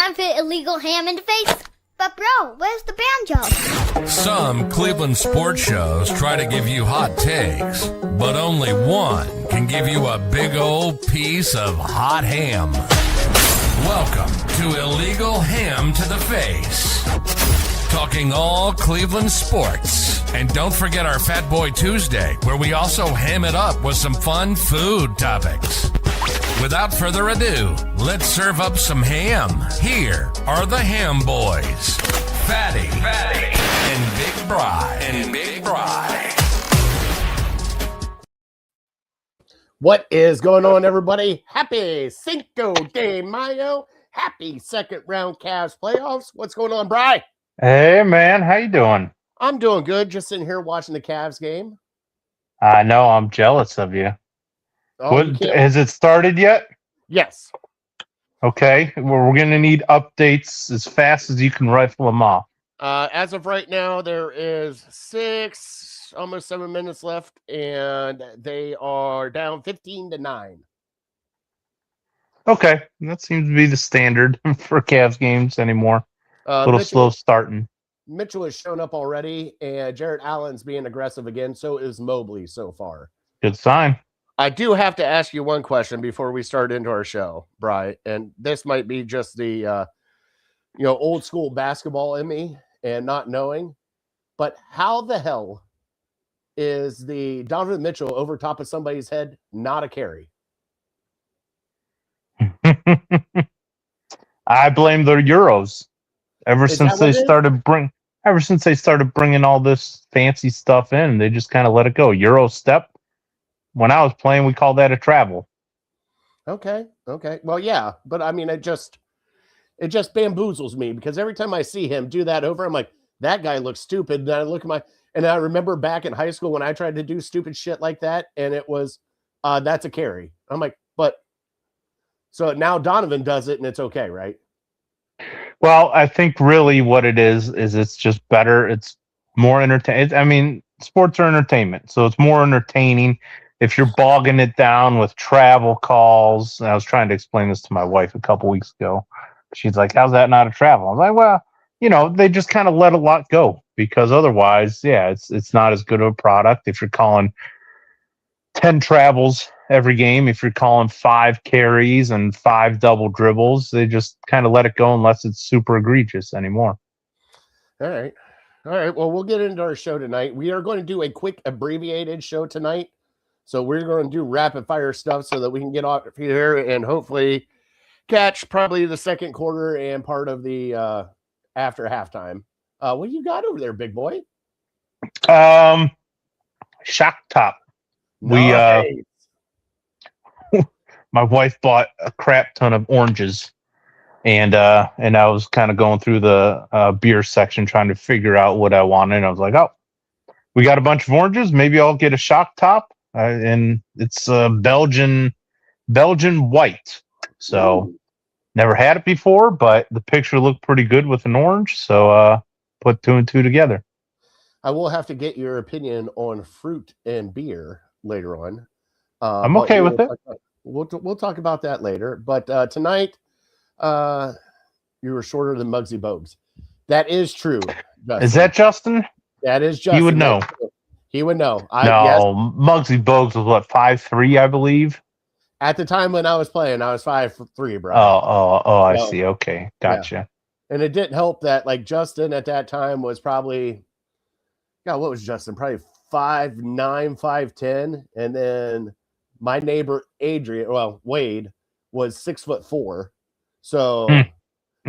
time for illegal ham in the face. But bro, where's the banjo? Some Cleveland sports shows try to give you hot takes, but only one can give you a big old piece of hot ham. Welcome to Illegal Ham to the Face. Talking all Cleveland sports. And don't forget our Fat Boy Tuesday, where we also ham it up with some fun food topics. Without further ado, let's serve up some ham. Here are the Ham Boys, Fatty, and Big Bry. What is going on, everybody? Happy Cinco de Mayo. Happy second round Cavs playoffs. What's going on, Bry? Hey, man. How you doing? I'm doing good. Just sitting here watching the Cavs game. I know. I'm jealous of you. Oh, Has it started yet? Yes. Okay. Well, we're going to need updates as fast as you can rifle them off. As of right now, there is almost 7 minutes left, and they are down 15-9. Okay. That seems to be the standard for Cavs games anymore. A little slow starting. Mitchell has shown up already, and Jarrett Allen's being aggressive again. So is Mobley so far. Good sign. I do have to ask you one question before we start into our show, Bri, and this might be just the old school basketball in me and not knowing, but how the hell is the Donovan Mitchell over top of somebody's head not a carry? I blame the Euros. Ever since they started bringing all this fancy stuff in, they just kind of let it go. Euro step. When I was playing, we called that a travel. Okay. Well, yeah, but I mean, it just bamboozles me because every time I see him do that over, I'm like, that guy looks stupid. And I remember back in high school when I tried to do stupid shit like that, and it was, that's a carry. I'm like, so now Donovan does it, and it's okay, right? Well, I think really what it is it's just better. It's more entertaining. I mean, sports are entertainment, so it's more entertaining. If you're bogging it down with travel calls, and I was trying to explain this to my wife a couple weeks ago. She's like, how's that not a travel? I'm like, well, they just kind of let a lot go because otherwise, yeah, it's not as good of a product. If you're calling 10 travels every game, if you're calling 5 carries and 5 double dribbles, they just kind of let it go unless it's super egregious anymore. All right. Well, we'll get into our show tonight. We are going to do a quick abbreviated show tonight. So we're going to do rapid fire stuff so that we can get off here and hopefully catch probably the second quarter and part of the after halftime. What you got over there, big boy? Shock top. Nice. My wife bought a crap ton of oranges, and I was kind of going through the beer section trying to figure out what I wanted. And I was like, oh, we got a bunch of oranges. Maybe I'll get a shock top. And it's Belgian white. So never had it before, but the picture looked pretty good with an orange. So put 2 and 2 together. I will have to get your opinion on fruit and beer later on. I'm okay with it. We'll talk about that later. But tonight, you were shorter than Muggsy Bogues. That is true. Justin. Is that Justin? That is Justin. He would know. He would know. Yes. Muggsy Bogues was what, 5'3", I believe. At the time when I was playing, I was 5'3", bro. I see. Okay, gotcha. Yeah. And it didn't help that like Justin at that time was probably, what was Justin? Probably 5'9", 5'10", and then my neighbor Wade was 6'4". So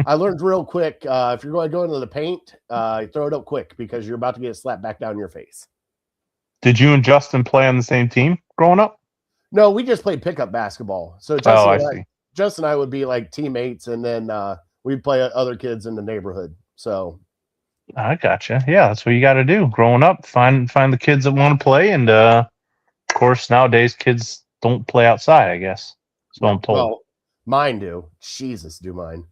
I learned real quick. If you're going to go into the paint, throw it up quick because you're about to get slapped back down your face. Did you and Justin play on the same team growing up? No, we just played pickup basketball. So Justin and I would be like teammates, and then we'd play other kids in the neighborhood. So I gotcha. Yeah, that's what you got to do. Growing up, find the kids that want to play, and of course nowadays kids don't play outside. I guess so. I'm told. Well, mine do. Jesus, do mine.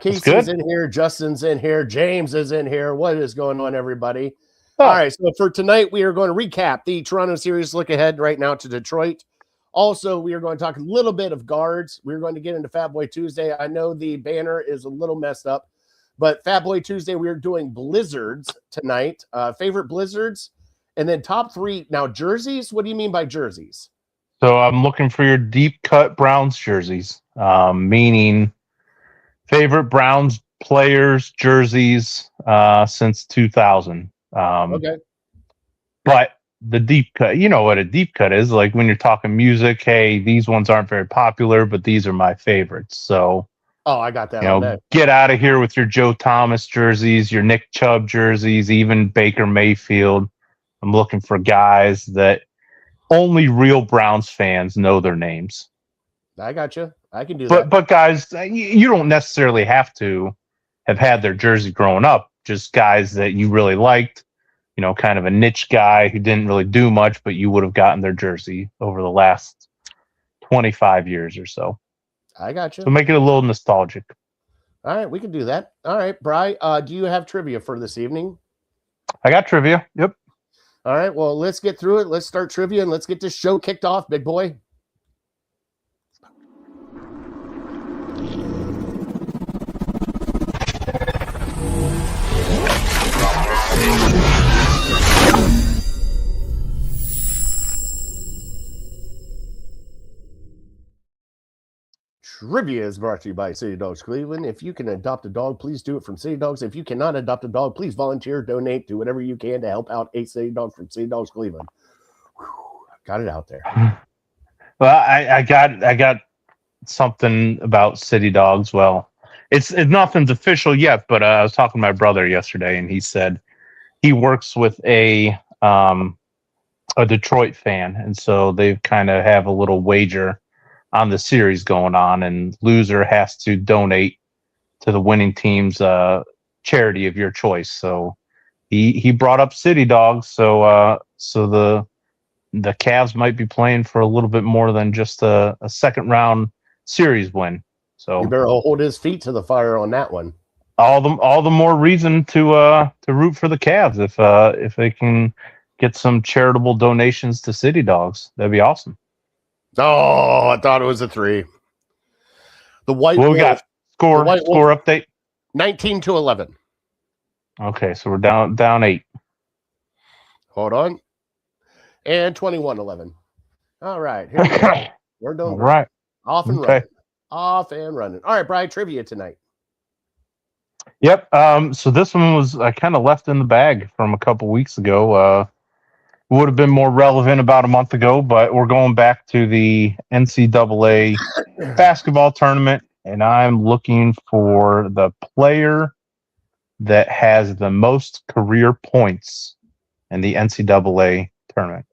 Casey's in here. Justin's in here. James is in here. What is going on, everybody? All right, so for tonight, we are going to recap the Toronto series, look ahead right now to Detroit Also, we are going to talk a little bit of guards. We're going to get into Fat Boy Tuesday. I know the banner is a little messed up, but Fat Boy Tuesday, we're doing blizzards tonight. Favorite blizzards, and then top 3. Now, jerseys. What do you mean by jerseys? So I'm looking for your deep cut Browns jerseys, meaning favorite Browns players jerseys since 2000. Okay. But the deep cut, you know what a deep cut is, like when you're talking music. Hey, these ones aren't very popular, but these are my favorites. So, I got that. get out of here with your Joe Thomas jerseys, your Nick Chubb jerseys, even Baker Mayfield. I'm looking for guys that only real Browns fans know their names. I got you. I can do that. But guys, you don't necessarily have to have had their jersey growing up. Just guys that you really liked. Kind of a niche guy who didn't really do much, but you would have gotten their jersey over the last 25 years or so. I got you. So make it a little nostalgic. All right, we can do that. All right, Bri, do you have trivia for this evening? I got trivia. Yep. All right, well, let's get through it. Let's start trivia and let's get this show kicked off, big boy. Trivia is brought to you by City Dogs Cleveland. If you can adopt a dog, please do it from City Dogs. If you cannot adopt a dog, please volunteer, donate, do whatever you can to help out a City Dog from City Dogs Cleveland. Whew, got it out there. Well, I got something about City Dogs. Well, it's nothing's official yet, but I was talking to my brother yesterday, and he said he works with a Detroit fan, and so they kind of have a little wager on the series going on, and loser has to donate to the winning team's charity of your choice. So he brought up City Dogs, so the Cavs might be playing for a little bit more than just a second round series win. So you better hold his feet to the fire on that one. All the more reason to root for the Cavs if they can get some charitable donations to City Dogs. That'd be awesome. Oh, I thought it was a 3. The White What Wolf. we got? Score update. 19-11. Okay, so we're down 8. Hold on. And 21-11. All right. Here we go. We're done. All right. Off and running. Off and running. All right, Brian, trivia tonight. Yep. So this one was I kind of left in the bag from a couple weeks ago. Would have been more relevant about a month ago, but we're going back to the NCAA basketball tournament, and I'm looking for the player that has the most career points in the NCAA tournament.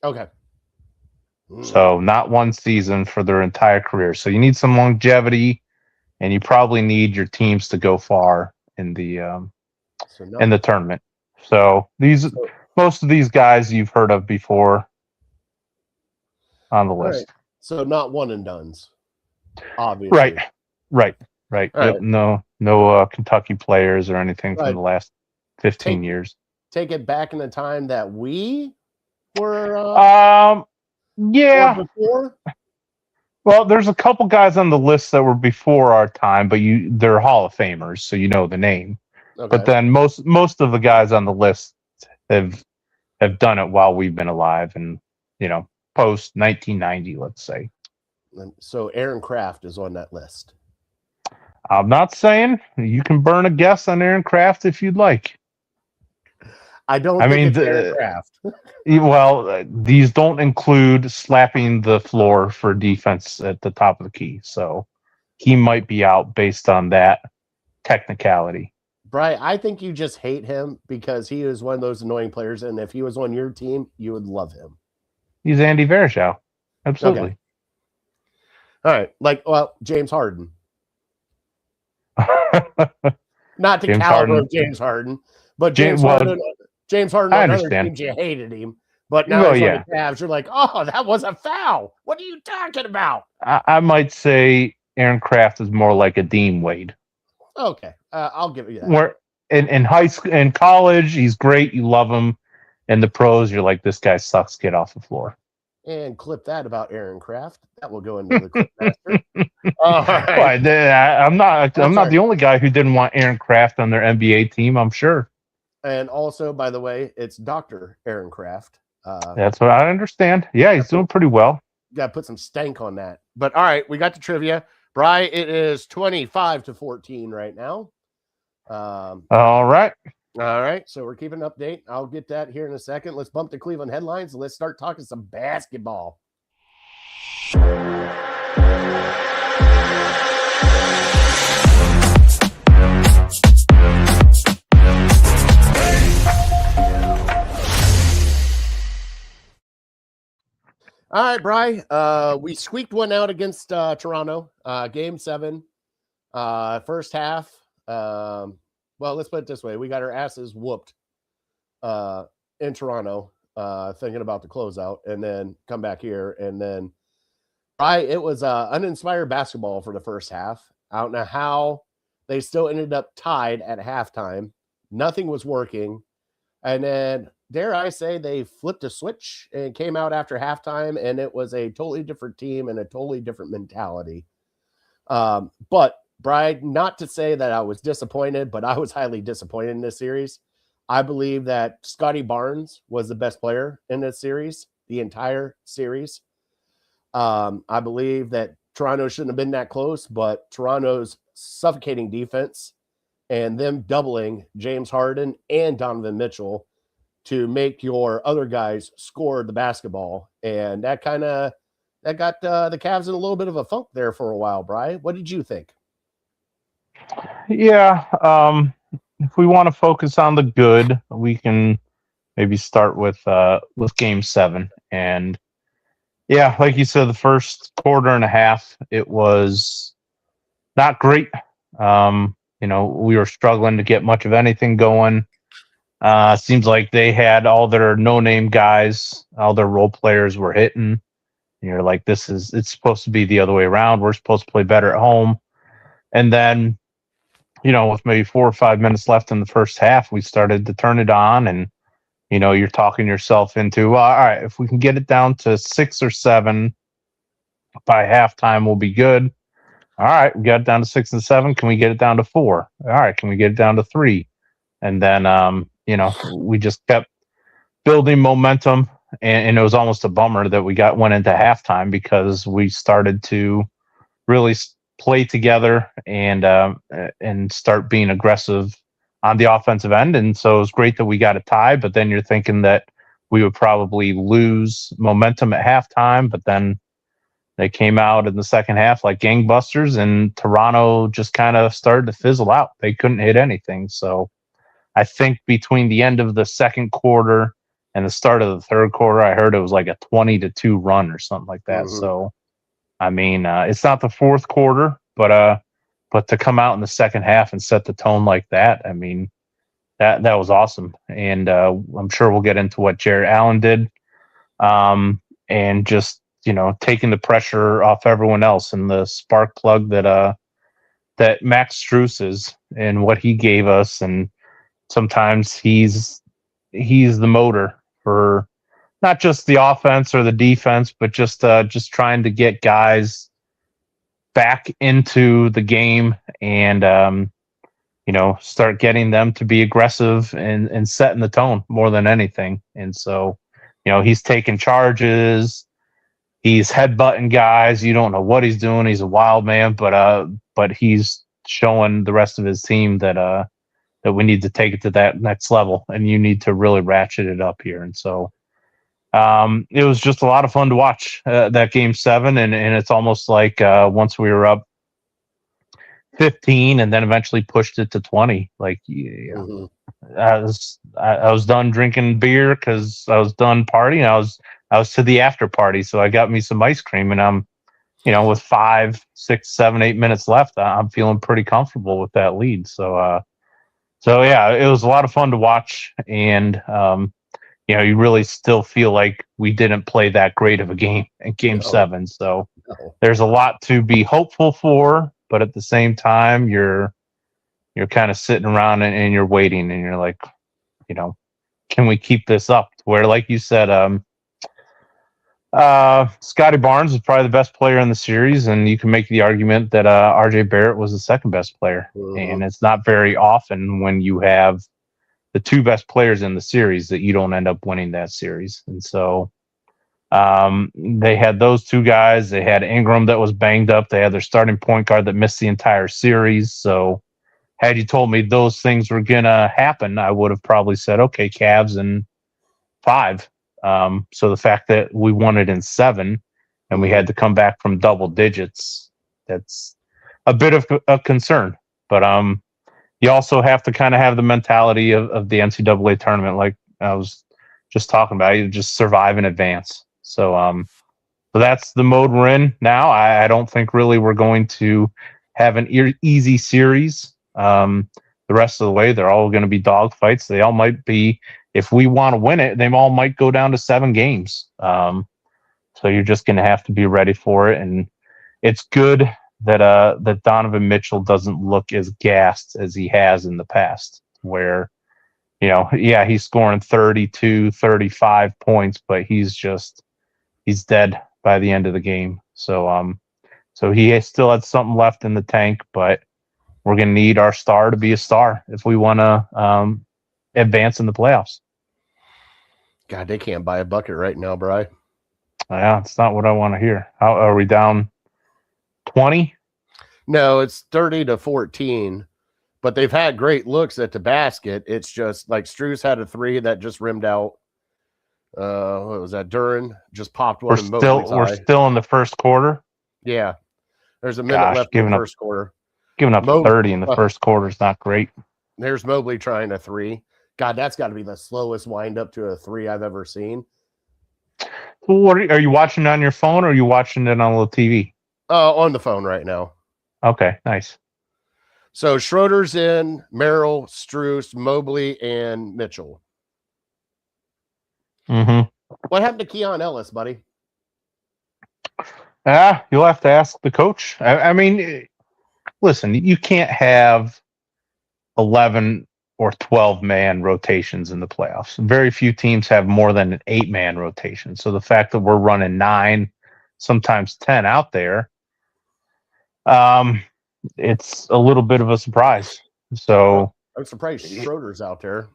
Okay. So not one season for their entire career. So you need some longevity, and you probably need your teams to go far in the in the tournament. So most of these guys you've heard of before on the list. Right. So not one and dones, obviously. Right. Right. Yep. No Kentucky players or anything from the last 15 years. Take it back in the time that we were yeah. Before? Well, there's a couple guys on the list that were before our time, but they're Hall of Famers, so you know the name. Okay. But then most of the guys on the list have done it while we've been alive, and post 1990, let's say. So Aaron Kraft is on that list. I'm not saying you can burn a guess on Aaron Kraft if you'd like. I mean, it's Aaron Kraft. Well, these don't include slapping the floor for defense at the top of the key, so he might be out based on that technicality. Brian, I think you just hate him because he is one of those annoying players, and if he was on your team, you would love him. He's Andy Varejao. Absolutely. Okay. All right. James Harden. Not the James caliber Harden. of James Harden, but James Harden on other teams, you hated him. But now he's on the Cavs, you're like, oh, that was a foul. What are you talking about? I might say Aaron Kraft is more like a Dean Wade. Okay. I'll give you that. Where in high school, in college, he's great. You love him. In the pros, you're like, this guy sucks. Get off the floor. And clip that about Aaron Kraft. That will go into the clip master. All right. Well, I'm not sorry. the only guy who didn't want Aaron Kraft on their NBA team. I'm sure. And also, by the way, it's Dr. Aaron Kraft. That's what I understand. Yeah, he's doing pretty well. Got to put some stank on that. But all right, we got the trivia. Bri, it is 25-14 right now. All right. All right, so we're keeping an update. I'll get that here in a second. Let's bump the Cleveland headlines and let's start talking some basketball. All right, Bri. We squeaked one out against Toronto. Game 7. First half. Well, let's put it this way. We got our asses whooped in Toronto, thinking about the closeout, and then come back here. And then, it was uninspired basketball for the first half. I don't know how they still ended up tied at halftime. Nothing was working. And then, dare I say, they flipped a switch and came out after halftime, and it was a totally different team and a totally different mentality. But Bride, not to say that I was disappointed, but I was highly disappointed in this series. I believe that Scotty Barnes was the best player in this series, the entire series. I believe that Toronto shouldn't have been that close, but Toronto's suffocating defense and them doubling James Harden and Donovan Mitchell to make your other guys score the basketball. And that got the Cavs in a little bit of a funk there for a while, Bri. What did you think? Yeah, if we want to focus on the good, we can maybe start with Game 7. And yeah, like you said, the first quarter and a half, it was not great. We were struggling to get much of anything going. Seems like they had all their no-name guys, all their role players were hitting. And you're like, it's supposed to be the other way around. We're supposed to play better at home. And then, with maybe 4 or 5 minutes left in the first half, we started to turn it on, and you're talking yourself into, well, all right, if we can get it down to 6 or 7 by halftime, we'll be good. All right, we got it down to 6 and 7. Can we get it down to 4? All right, can we get it down to 3? And then, we just kept building momentum, and it was almost a bummer that we went into halftime because we started to really play together and start being aggressive on the offensive end. And so it was great that we got a tie, but then you're thinking that we would probably lose momentum at halftime, but then they came out in the second half like gangbusters, and Toronto just kind of started to fizzle out. They couldn't hit anything. So I think between the end of the second quarter and the start of the third quarter, I heard it was like a 20-2 run or something like that. Mm-hmm. So I mean, it's not the fourth quarter, but to come out in the second half and set the tone like that, I mean, that was awesome. And I'm sure we'll get into what Jared Allen did, and just taking the pressure off everyone else, and the spark plug that Max Strus is and what he gave us. And sometimes he's the motor for not just the offense or the defense, but just trying to get guys back into the game and start getting them to be aggressive and setting the tone more than anything. And so, he's taking charges, he's headbutting guys. You don't know what he's doing. He's a wild man, but he's showing the rest of his team that we need to take it to that next level, and you need to really ratchet it up here. And so, it was just a lot of fun to watch that Game 7, and it's almost like once we were up 15 and then eventually pushed it to 20, like Mm-hmm. I was done drinking beer because I was done partying. I was to the after party, so I got me some ice cream, and I'm with 5, 6, 7, 8 minutes left, I'm feeling pretty comfortable with that lead. So yeah, it was a lot of fun to watch, and you really still feel like we didn't play that great of a game in Game 7. So there's a lot to be hopeful for, but at the same time, you're kind of sitting around and you're waiting, and you're like, can we keep this up to where, like you said, Scotty Barnes is probably the best player in the series, and you can make the argument that RJ Barrett was the second best player. And it's not very often when you have the two best players in the series that you don't end up winning that series. And so they had those two guys. They had Ingram that was banged up. They had their starting point guard that missed the entire series. So had you told me those things were going to happen, I would have probably said, okay, Cavs in 5. So the fact that we won it in 7 and we had to come back from double digits, that's a bit of a concern. But you also have to kind of have the mentality of the NCAA tournament, like I was just talking about. You just survive in advance. So so that's the mode we're in now. I don't think really we're going to have an easy series. The rest of the way, they're all going to be dogfights. They all might be, if we want to win it, they all might go down to 7 games. So you're just going to have to be ready for it. And it's good that Donovan Mitchell doesn't look as gassed as he has in the past, where, he's scoring 32, 35 points, but he's dead by the end of the game. So he still had something left in the tank, but we're going to need our star to be a star if we want to advance in the playoffs. God, they can't buy a bucket right now, Bri. Yeah, it's not what I want to hear. How are we down 20? No, it's 30-14, but they've had great looks at the basket. It's just like Strus had a 3 that just rimmed out. What was that? Duran just popped one. We're still in the first quarter. Yeah, there's a minute left in the first quarter. Giving up 30 in the first quarter is not great. There's Mobley trying a 3. God, that's got to be the slowest wind up to a 3 I've ever seen. What are you watching on your phone, or are you watching it on a little TV? On the phone right now. Okay, nice. So Schroeder's in, Merrill, Strus, Mobley, and Mitchell. Mm-hmm. What happened to Keon Ellis, buddy? You'll have to ask the coach. I mean, listen, you can't have 11 or 12-man rotations in the playoffs. Very few teams have more than an 8-man rotation. So the fact that we're running 9, sometimes 10 out there, it's a little bit of a surprise. So I'm surprised Schroeder's out there.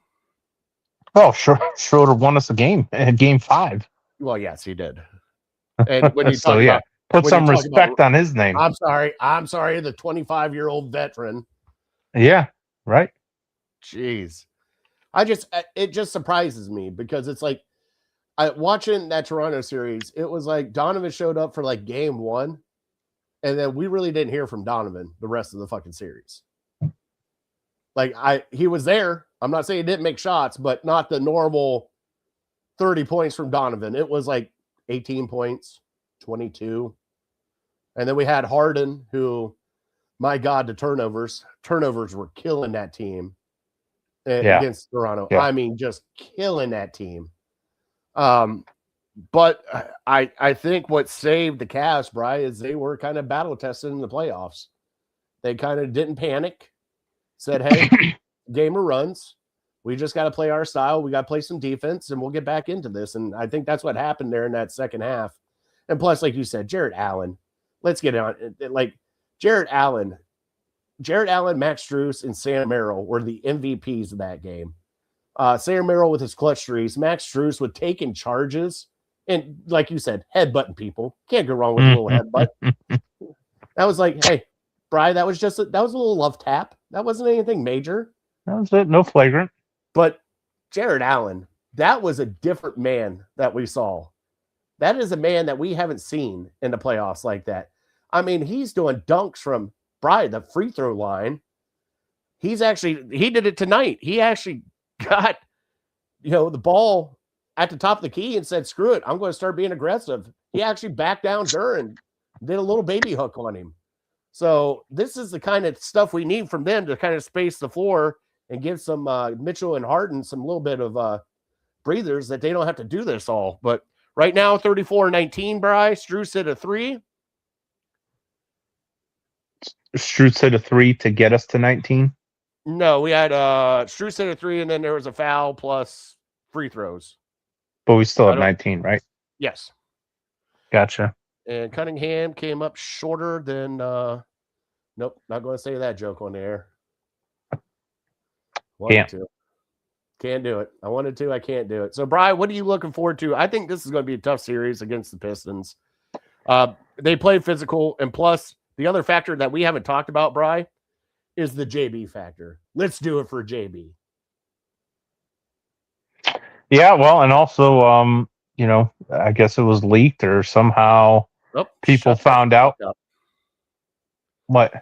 Oh, Schroeder won us a game in Game 5. Well, yes, he did. And when you so yeah, put some respect on his name. I'm sorry, the 25-year-old veteran. Yeah, right. Jeez, it just surprises me because it's like watching that Toronto series. It was like Donovan showed up for like Game 1, and then we really didn't hear from Donovan the rest of the fucking series. Like he was there. I'm not saying he didn't make shots, but not the normal 30 points from Donovan. It was like 18 points, 22. And then we had Harden, who, my God, the turnovers were killing that team against Toronto. Yeah. I mean, just killing that team. But I think what saved the Cavs, Bri, is they were kind of battle tested in the playoffs. They kind of didn't panic. Said, hey, game of runs. We just got to play our style. We got to play some defense, and we'll get back into this. And I think that's what happened there in that second half. And plus, like you said, Jarrett Allen. Let's get on. Like Jarrett Allen, Max Strus, and Sam Merrill were the MVPs of that game. Sam Merrill with his clutch threes, Max Strus with taking charges, and like you said, headbutting people. Can't go wrong with a little headbutt. That was like, hey, Bri, that was a little love tap. That wasn't anything major. That was it. No flagrant. But Jarrett Allen, that was a different man that we saw. That is a man that we haven't seen in the playoffs like that. I mean, he's doing dunks from the free throw line. He did it tonight. He actually got, the ball at the top of the key and said, screw it, I'm going to start being aggressive. He actually backed down Duran, did a little baby hook on him. So this is the kind of stuff we need from them to kind of space the floor and give some Mitchell and Harden some little bit of breathers that they don't have to do this all. But right now, 34-19, Bri. Strus hit a 3. Strus hit a 3 to get us to 19? No, we had Strus hit a 3, and then there was a foul plus free throws. But we still I have don't- 19, right? Yes. Gotcha. And Cunningham came up shorter than nope, not going to say that joke on the air. Wanted to. Can't do it. I wanted to, I can't do it. So Brian, what are you looking forward to? I think this is going to be a tough series against the Pistons. They play physical, and plus the other factor that we haven't talked about, Brian, is the JB factor. Let's do it for JB. Yeah, well, and also, I guess it was leaked or somehow people found out. What?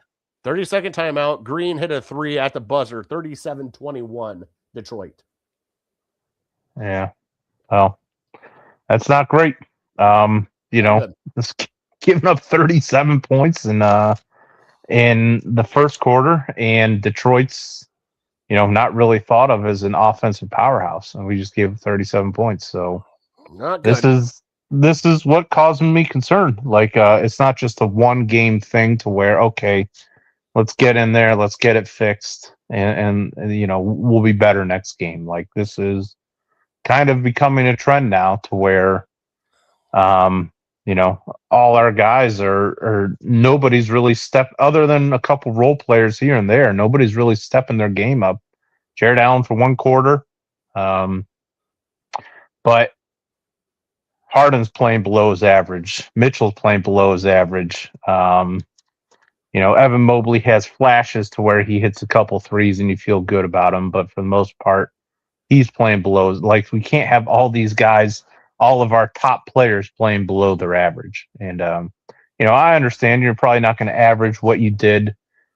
30-second timeout. Green hit a 3 at the buzzer. 37-21, Detroit. Yeah. Well, that's not great. It's giving up 37 points in the first quarter, and Detroit's, not really thought of as an offensive powerhouse, and we just gave 37 points. So not good. This is what caused me concern. Like, it's not just a one game thing to where, okay, let's get in there, let's get it fixed, and we'll be better next game. Like, this is kind of becoming a trend now to where, all our guys are nobody's really other than a couple role players here and there. Nobody's really stepping their game up. Jared Allen for one quarter, but Harden's playing below his average. Mitchell's playing below his average. Evan Mobley has flashes to where he hits a couple threes and you feel good about him, but for the most part, he's playing below. Like, we can't have all these guys, all of our top players playing below their average. And, I understand you're probably not going to average what you did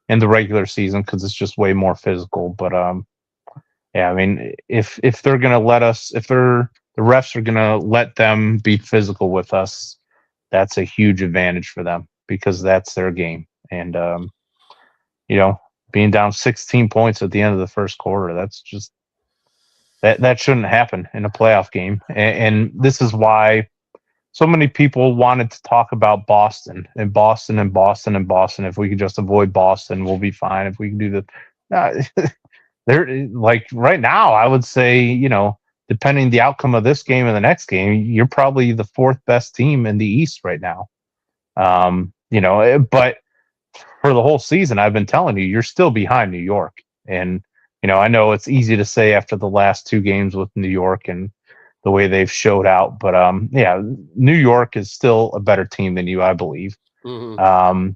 in the regular season because it's just way more physical. But, yeah, I mean, if they're going to let us, the refs are going to let them be physical with us, that's a huge advantage for them because that's their game. And, being down 16 points at the end of the first quarter, that's just, that shouldn't happen in a playoff game. And this is why so many people wanted to talk about Boston and Boston and Boston and Boston. If we could just avoid Boston, we'll be fine. If we can do the, they're like right now, I would say, depending the outcome of this game and the next game, you're probably the fourth best team in the East right now. But for the whole season, I've been telling you, you're still behind New York. And, I know it's easy to say after the last two games with New York and the way they've showed out. But, New York is still a better team than you, I believe. Mm-hmm.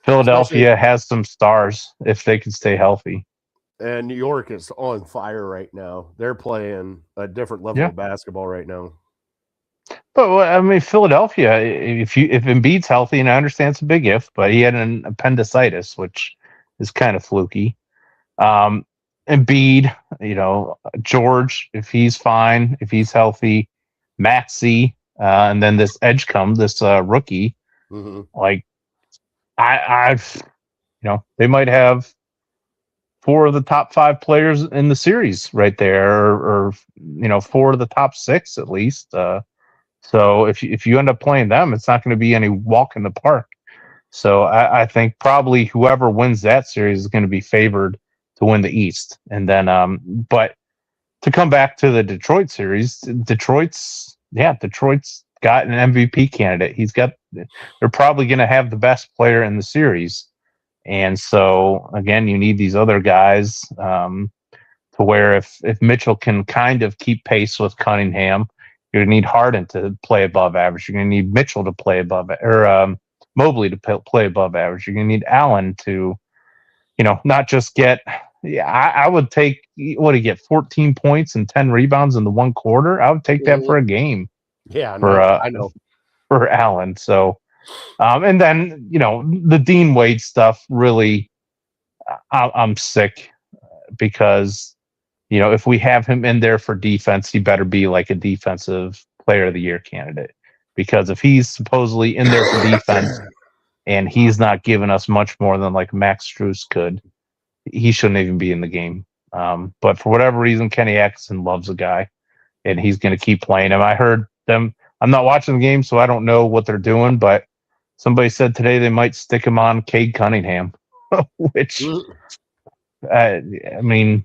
Philadelphia has some stars if they can stay healthy. And New York is on fire right now. They're playing a different level of basketball right now. But I mean, Philadelphia, if Embiid's healthy, and I understand it's a big if, but he had an appendicitis, which is kind of fluky. Embiid, George, if he's fine, if he's healthy, Maxey, and then this this rookie, like they might have four of the top five players in the series right there, or four of the top six at least. So if you end up playing them, it's not going to be any walk in the park. So I think probably whoever wins that series is going to be favored to win the East. And then, but to come back to the Detroit series, Detroit's got an MVP candidate. They're probably going to have the best player in the series. And so again, you need these other guys to where if Mitchell can kind of keep pace with Cunningham, you're going to need Harden to play above average. You're going to need Mitchell to play above, or Mobley to play above average. You're going to need Allen to, not just get. Yeah, I would take. What do you get? 14 points and 10 rebounds in the one quarter. I would take that for a game. Yeah, I know for Allen. So, and then the Dean Wade stuff. Really, I'm sick because if we have him in there for defense, he better be like a defensive player of the year candidate. Because if he's supposedly in there for defense and he's not giving us much more than like Max Strus could, he shouldn't even be in the game. But for whatever reason, Kenny Atkinson loves the guy and he's going to keep playing him. I heard them. I'm not watching the game, so I don't know what they're doing, but somebody said today they might stick him on Cade Cunningham, which, I mean,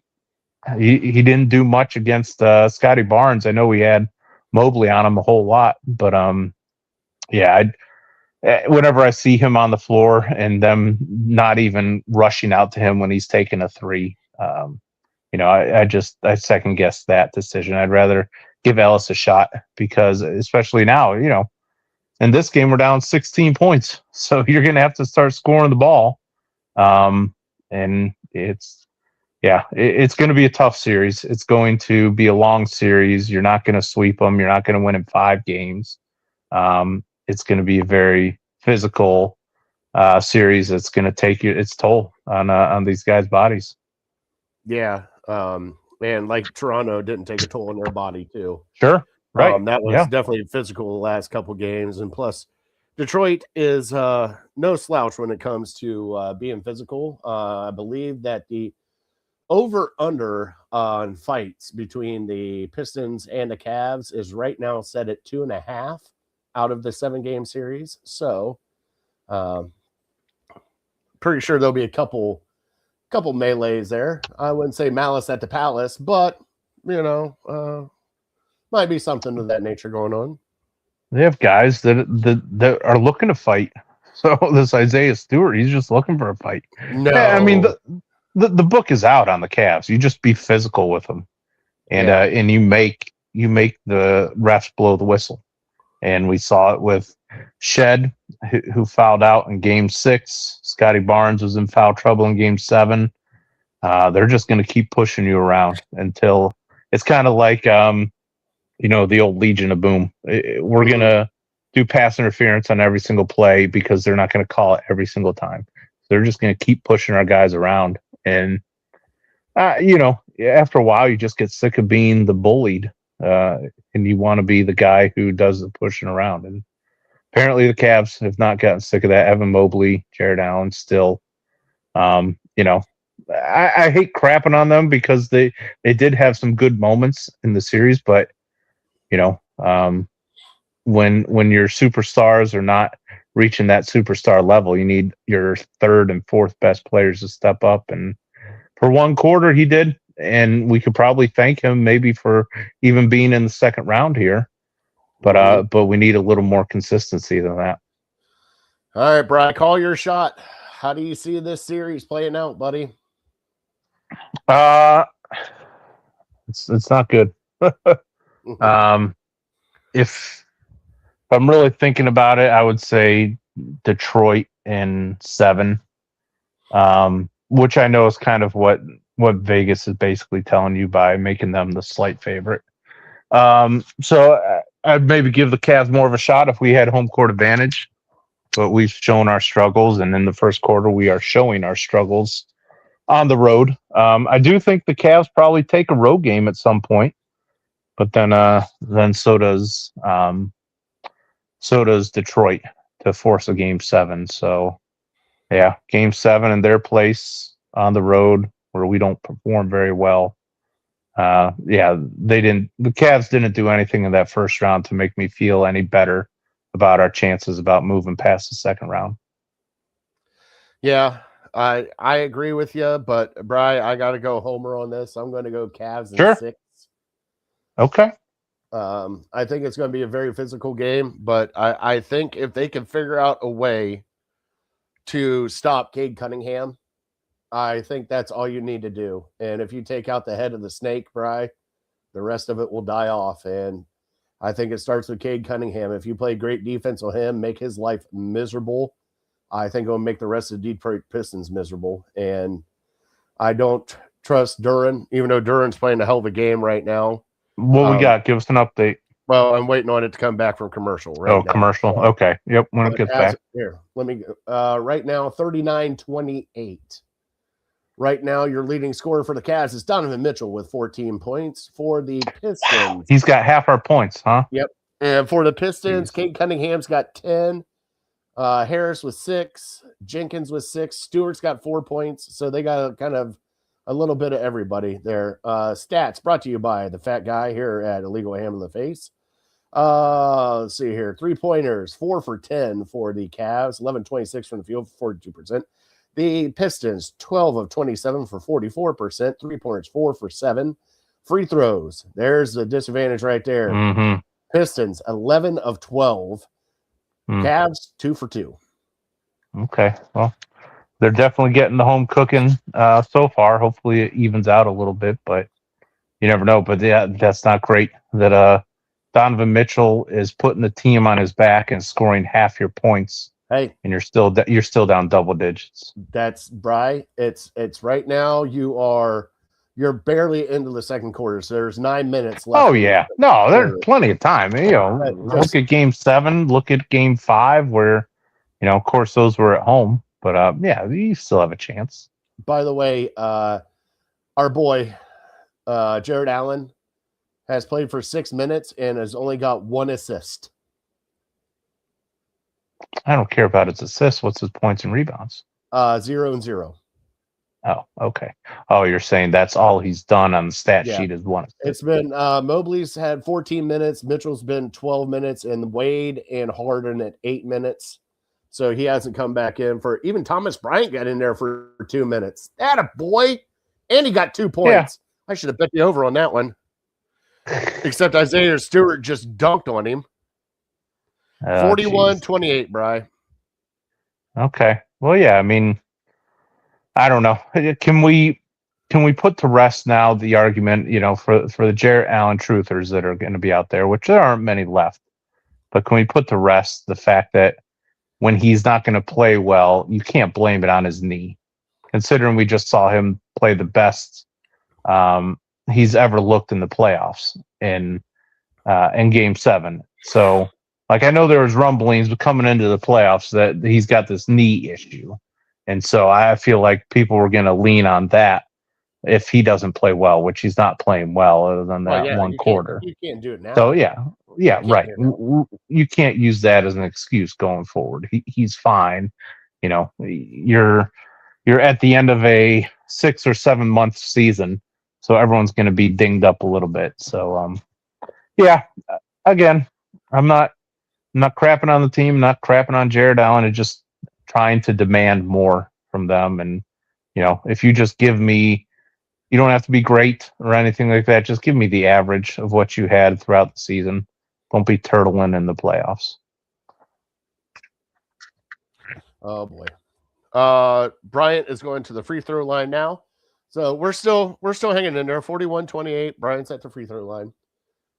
he didn't do much against Scotty Barnes. I know we had Mobley on him a whole lot. But yeah, whenever I see him on the floor and them not even rushing out to him when he's taking a three, I second guess that decision. I'd rather give Ellis a shot because, especially now, in this game we're down 16 points, so you're going to have to start scoring the ball, and it's going to be a tough series. It's going to be a long series. You're not going to sweep them. You're not going to win in 5 games. It's going to be a very physical series that's going to take its toll on these guys' bodies. Yeah. And like Toronto didn't take a toll on their body too. Sure. Right. That was definitely physical the last couple games. And plus, Detroit is no slouch when it comes to being physical. I believe that the over-under on fights between the Pistons and the Cavs is right now set at 2.5 out of the 7-game series. So pretty sure there'll be a couple melees there. I wouldn't say malice at the palace, but might be something of that nature going on. They have guys that are looking to fight. So this Isaiah Stewart, he's just looking for a fight. No, I mean the book is out on the Cavs. You just be physical with them, and you make the refs blow the whistle. And we saw it with Shed, who fouled out in Game 6. Scotty Barnes was in foul trouble in Game 7. They're just going to keep pushing you around until it's kind of like the old Legion of Boom. We're going to do pass interference on every single play because they're not going to call it every single time. They're just going to keep pushing our guys around. And, after a while, you just get sick of being the bullied, and you want to be the guy who does the pushing around. And apparently the Cavs have not gotten sick of that. Evan Mobley, Jared Allen still, I hate crapping on them because they did have some good moments in the series, but when your superstars are not reaching that superstar level, you need your third and fourth best players to step up. And for one quarter, he did, and we could probably thank him maybe for even being in the second round here. But we need a little more consistency than that. All right, Brian, call your shot. How do you see this series playing out, buddy? It's not good. If I'm really thinking about it, I would say Detroit in 7, which I know is kind of what Vegas is basically telling you by making them the slight favorite. So I'd maybe give the Cavs more of a shot if we had home court advantage, but we've shown our struggles, and in the first quarter we are showing our struggles on the road. I do think the Cavs probably take a road game at some point, but then so does Detroit to force a Game 7. So yeah, Game 7 in their place on the road where we don't perform very well. The Cavs didn't do anything in that first round to make me feel any better about our chances about moving past the second round. Yeah, I agree with you, but Bri, I got to go homer on this. I'm going to go Cavs in 6. Okay. I think it's going to be a very physical game, but I think if they can figure out a way to stop Cade Cunningham, I think that's all you need to do. And if you take out the head of the snake, Bri, the rest of it will die off. And I think it starts with Cade Cunningham. If you play great defense on him, make his life miserable, I think it will make the rest of the Detroit Pistons miserable. And I don't trust Duren, even though Duren's playing a hell of a game right now. What we got? Give us an update. Well, I'm waiting on it to come back from commercial right now. Commercial. Okay. Yep. When it gets back. Here, let me right now, 39-28. Right now, your leading scorer for the Cavs is Donovan Mitchell with 14 points. For the Pistons, he's got half our points, huh? Yep. And for the Pistons, Cade Cunningham's got 10. Harris with 6. Jenkins with 6. Stewart's got 4 points. So they got kind of a little bit of everybody there. Stats brought to you by the fat guy here at Illegal Ham in the Face. Let's see here. 3-pointers, 4 for 10 for the Cavs, 11-26 from the field, 42%. The Pistons, 12 of 27 for 44%. 3-pointers, 4 for 7. Free throws. There's the disadvantage right there. Mm-hmm. Pistons 11 of 12. Cavs 2 for 2. Okay, well, they're definitely getting the home cooking so far. Hopefully, it evens out a little bit, but you never know. But yeah, that's not great that Donovan Mitchell is putting the team on his back and scoring half your points. Hey, and you're still down double digits. That's Bry. It's right now. You're barely into the second quarter, so there's 9 minutes left. Oh yeah, no, there's plenty of time. Look at Game 7. Look at Game 5, where of course those were at home, but yeah, you still have a chance. By the way, our boy Jared Allen has played for 6 minutes and has only got 1 assist. I don't care about his assists. What's his points and rebounds? 0 and 0. Oh, okay. Oh, you're saying that's all he's done on the stat sheet is 1 assist. It's been Mobley's had 14 minutes, Mitchell's been 12 minutes, and Wade and Harden at 8 minutes. So he hasn't come back in for even Thomas Bryant got in there for 2 minutes. Atta boy. And he got 2 points. Yeah. I should have bet the over on that one. Except Isaiah Stewart just dunked on him. 41-28, Bry. Okay. Well, yeah, I mean, I don't know. Can we put to rest now the argument, for the Jarrett Allen truthers that are going to be out there, which there aren't many left, but can we put to rest the fact that when he's not going to play well, you can't blame it on his knee, considering we just saw him play the best he's ever looked in the playoffs in Game 7. So, I know there was rumblings, but coming into the playoffs that he's got this knee issue. And so I feel like people were going to lean on that if he doesn't play well, which he's not playing well other than that one quarter. You can't do it now. So, yeah, right. You can't use that as an excuse going forward. He's fine. You're at the end of a 6 or 7 month season, so everyone's going to be dinged up a little bit. So, yeah, again, I'm not crapping on the team, not crapping on Jared Allen. It's just trying to demand more from them. And, if you just give me, you don't have to be great or anything like that. Just give me the average of what you had throughout the season. Don't be turtling in the playoffs. Oh boy. Bryant is going to the free throw line now. So we're still hanging in there. 41-28. Bryant's at the free throw line.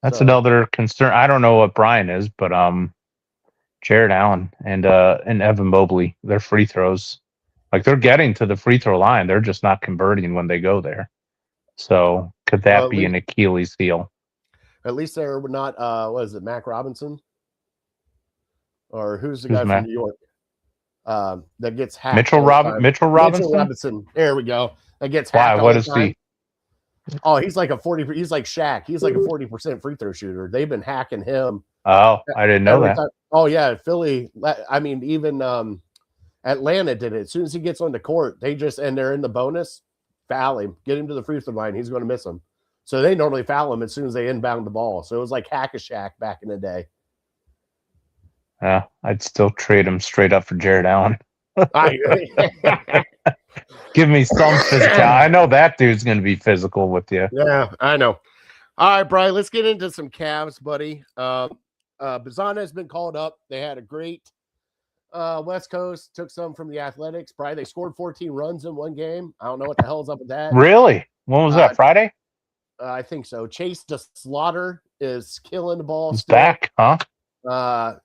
That's another concern. I don't know what Brian is, but Jared Allen and Evan Mobley, their free throws, they're getting to the free throw line. They're just not converting when they go there. So could that be an Achilles heel? At least they're not. What is it, Mac Robinson? Or who's the guy from New York? That gets hacked. Mitchell Robinson. Mitchell Robinson. There we go. That gets hacked. Why? What is he? Oh, he's like a 40. He's like Shaq. He's like a 40% free throw shooter. They've been hacking him. Oh, I didn't know that. Oh yeah, Philly. I mean, even Atlanta did it. As soon as he gets on the court, they're in the bonus, foul him, get him to the free throw line. He's going to miss him. So they normally foul him as soon as they inbound the ball. So it was like Hack-a-Shaq back in the day. Yeah, I'd still trade him straight up for Jared Allen. Give me some physical. I know that dude's going to be physical with you. Yeah, I know. All right, Brian, let's get into some Cavs, buddy. Bazana has been called up. They had a great West Coast, took some from the Athletics. Brian, they scored 14 runs in one game. I don't know what the hell's up with that. Really? When was that, Friday? I think so. Chase Slaughter is killing the ball. He's back, huh?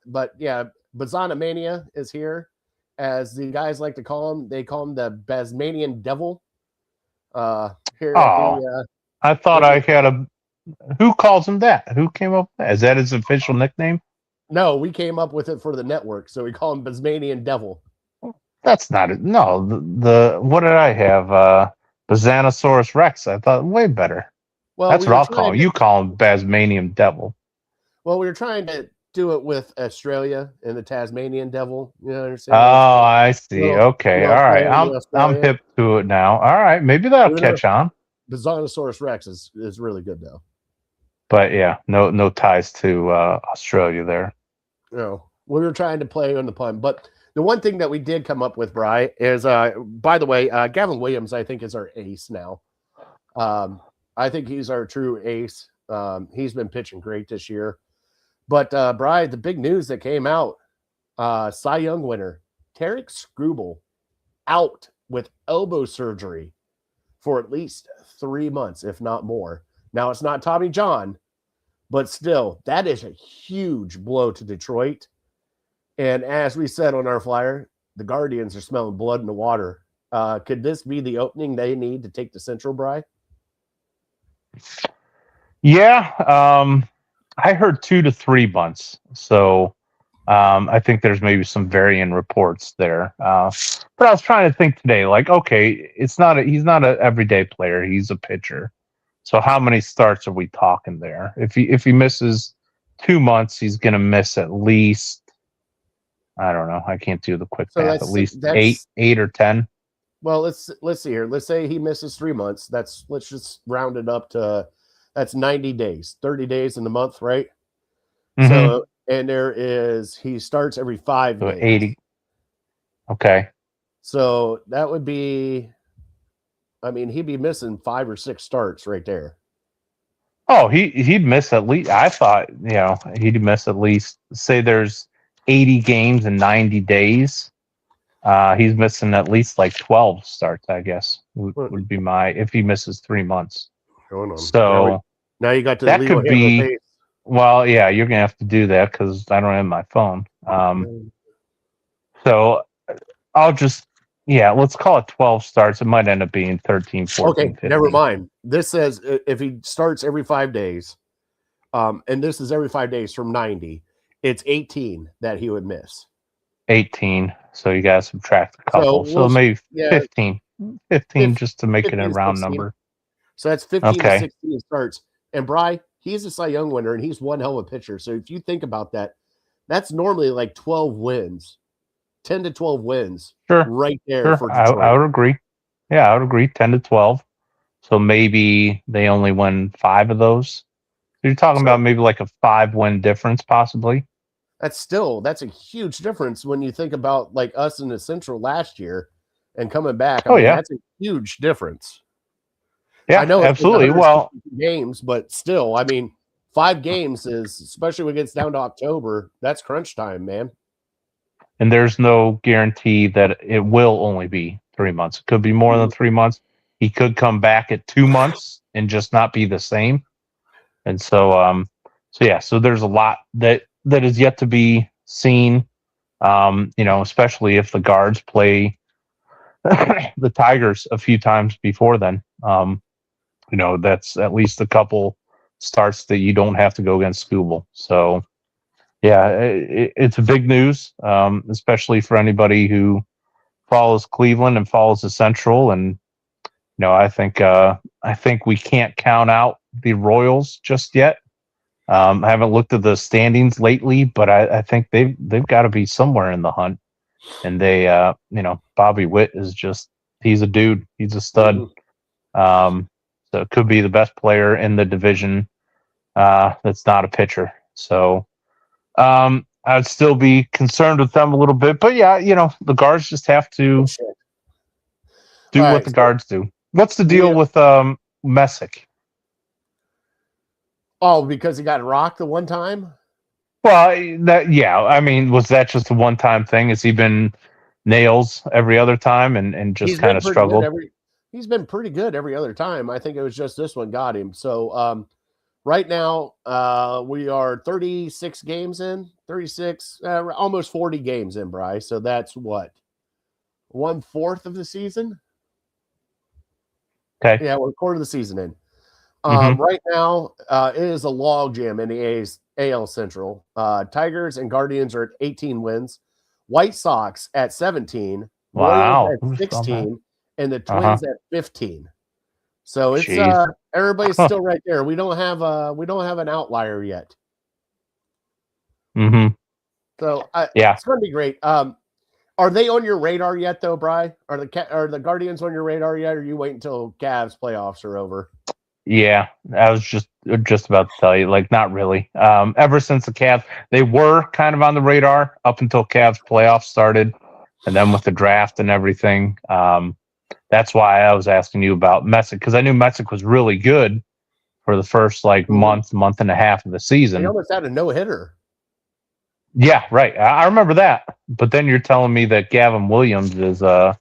But yeah, Bazana Mania is here. As the guys like to call him, they call him the Basmanian Devil. I thought I had a. Who calls him that? Who came up with that? Is that his official nickname? No, we came up with it for the network, so we call him Basmanian Devil. That's not it. No, the what did I have? Bazanosaurus Rex. I thought way better. Well, that's what I'll call him. You call him Basmanian Devil. Well, we were trying to do it with Australia and the Tasmanian Devil. You understand? Oh, I see. Okay, all right. I'm hip to it now. All right, maybe that'll catch on. Bazanosaurus Rex is really good though. But yeah, no ties to Australia there. No, we were trying to play on the pun. But the one thing that we did come up with, Bri, is by the way, Gavin Williams, I think, is our ace now. I think he's our true ace. He's been pitching great this year. But Bri, the big news that came out, Cy Young winner, Tarek Skubal out with elbow surgery for at least 3 months, if not more. Now, it's not Tommy John, but still, that is a huge blow to Detroit. And as we said on our flyer, the Guardians are smelling blood in the water. Could this be the opening they need to take the Central, Bri? Yeah, I heard 2 to 3 months. So I think there's maybe some varying reports there. But I was trying to think today, like, okay, he's not an everyday player. He's a pitcher. So how many starts are we talking there? If he misses 2 months, he's going to miss at least, I don't know. I can't do the quick math. At least eight or 10. Well, let's see here. Let's say he misses 3 months. Let's just round it up to that's 90 days, 30 days in the month, right? Mm-hmm. So, and he starts every 5 so days. 80. Okay. So that would be, I mean, he'd be missing 5 or 6 starts right there. Oh, he'd miss at least, I thought, he'd miss at least, say there's 80 games in 90 days. He's missing at least like 12 starts, I guess, would be if he misses 3 months. Going on. So now you got to that could be, well, yeah, you're going to have to do that because I don't have my phone. So I'll just, let's call it 12 starts. It might end up being 13, 14, okay, 15. never mind. This says if he starts every 5 days, and this is every 5 days from 90, it's 18 that he would miss. 18. So you got to subtract a couple. So maybe 15. 15 just to make 15, it a round 16. Number. So that's 15 to 16 starts. And Bri, he's a Cy Young winner, and he's one hell of a pitcher. So if you think about that, that's normally like 12 wins, 10 to 12 wins. Sure. Right there. Sure. For Detroit. I would agree. Yeah, I would agree. 10 to 12. So maybe they only win 5 of those. So you're talking about maybe like a 5-win difference, possibly. That's a huge difference when you think about like us in the Central last year and coming back. I mean, that's a huge difference. Yeah, I know absolutely. Well, games, but still, I mean, 5 games is, especially when it gets down to October, that's crunch time, man. And there's no guarantee that it will only be 3 months. It could be more than 3 months. He could come back at 2 months and just not be the same. And so, so there's a lot that is yet to be seen. Especially if the Guards play the Tigers a few times before then. That's at least a couple starts that you don't have to go against Skubal. So, it's a big news, especially for anybody who follows Cleveland and follows the Central. And I think we can't count out the Royals just yet. I haven't looked at the standings lately, but I think they've got to be somewhere in the hunt. And they, Bobby Witt he's a dude. He's a stud. So it could be the best player in the division that's not a pitcher. So I'd still be concerned with them a little bit. But the Guards just have to do what the Guards do. What's the deal with Messick? Oh, because he got rocked the one time? Well, I mean, was that just a one-time thing? Has he been nails every other time and just kind of struggled? He's been pretty good every other time. I think it was just this one got him. So right now we are 36 games in, 36, almost 40 games in, Bryce. So that's what? 1/4 of the season? Okay. Yeah, we're a quarter of the season in. Right now, it is a log jam in the AL Central. Tigers and Guardians are at 18 wins. White Sox at 17. Wow. Royals at 16. And the Twins at 15. So it's everybody's still right there. We don't have an outlier yet. Mm-hmm. So it's going to be great. Are they on your radar yet, though, Bri? Are the Guardians on your radar yet, or you wait until Cavs playoffs are over? Yeah, I was just about to tell you, like, not really. Ever since the Cavs, they were kind of on the radar up until Cavs playoffs started, and then with the draft and everything. That's why I was asking you about Messick, because I knew Messick was really good for the first month and a half of the He season. almost had a no-hitter. Yeah, right. I remember that. But then you're telling me that Gavin Williams is our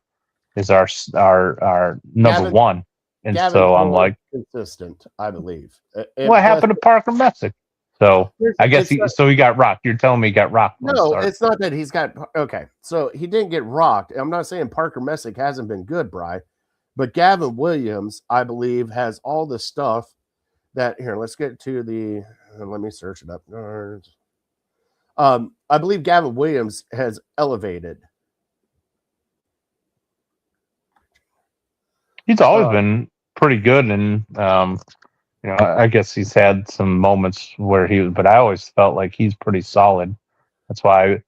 number one, and Gavin's so I'm more like, consistent, I believe. what happened to Parker Messick? So I guess he got rocked. You're telling me he got rocked. No, it's not that he's got. Okay, so he didn't get rocked. I'm not saying Parker Messick hasn't been good, Bri, but Gavin Williams, I believe, has all the stuff that. Here, let's get to the. Let me search it up. I believe Gavin Williams has elevated. He's always been pretty good, and I guess he's had some moments where but I always felt like he's pretty solid. That's why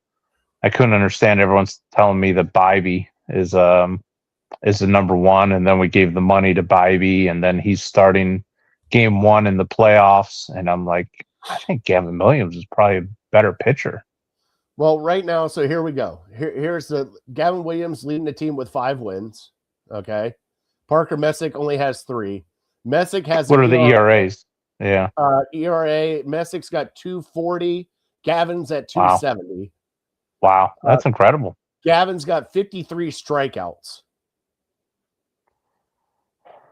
I couldn't understand everyone's telling me that Bybee is the number one, and then we gave the money to Bybee, and then he's starting game one in the playoffs, and I'm like, I think Gavin Williams is probably a better pitcher. Well, right now, so here we go. Here's the Gavin Williams leading the team with 5 wins. Okay. Parker Messick only has 3. Messick has what are the ERAs? Yeah. ERA, Messick's got 240. Gavin's at 270. Wow. That's incredible. Gavin's got 53 strikeouts,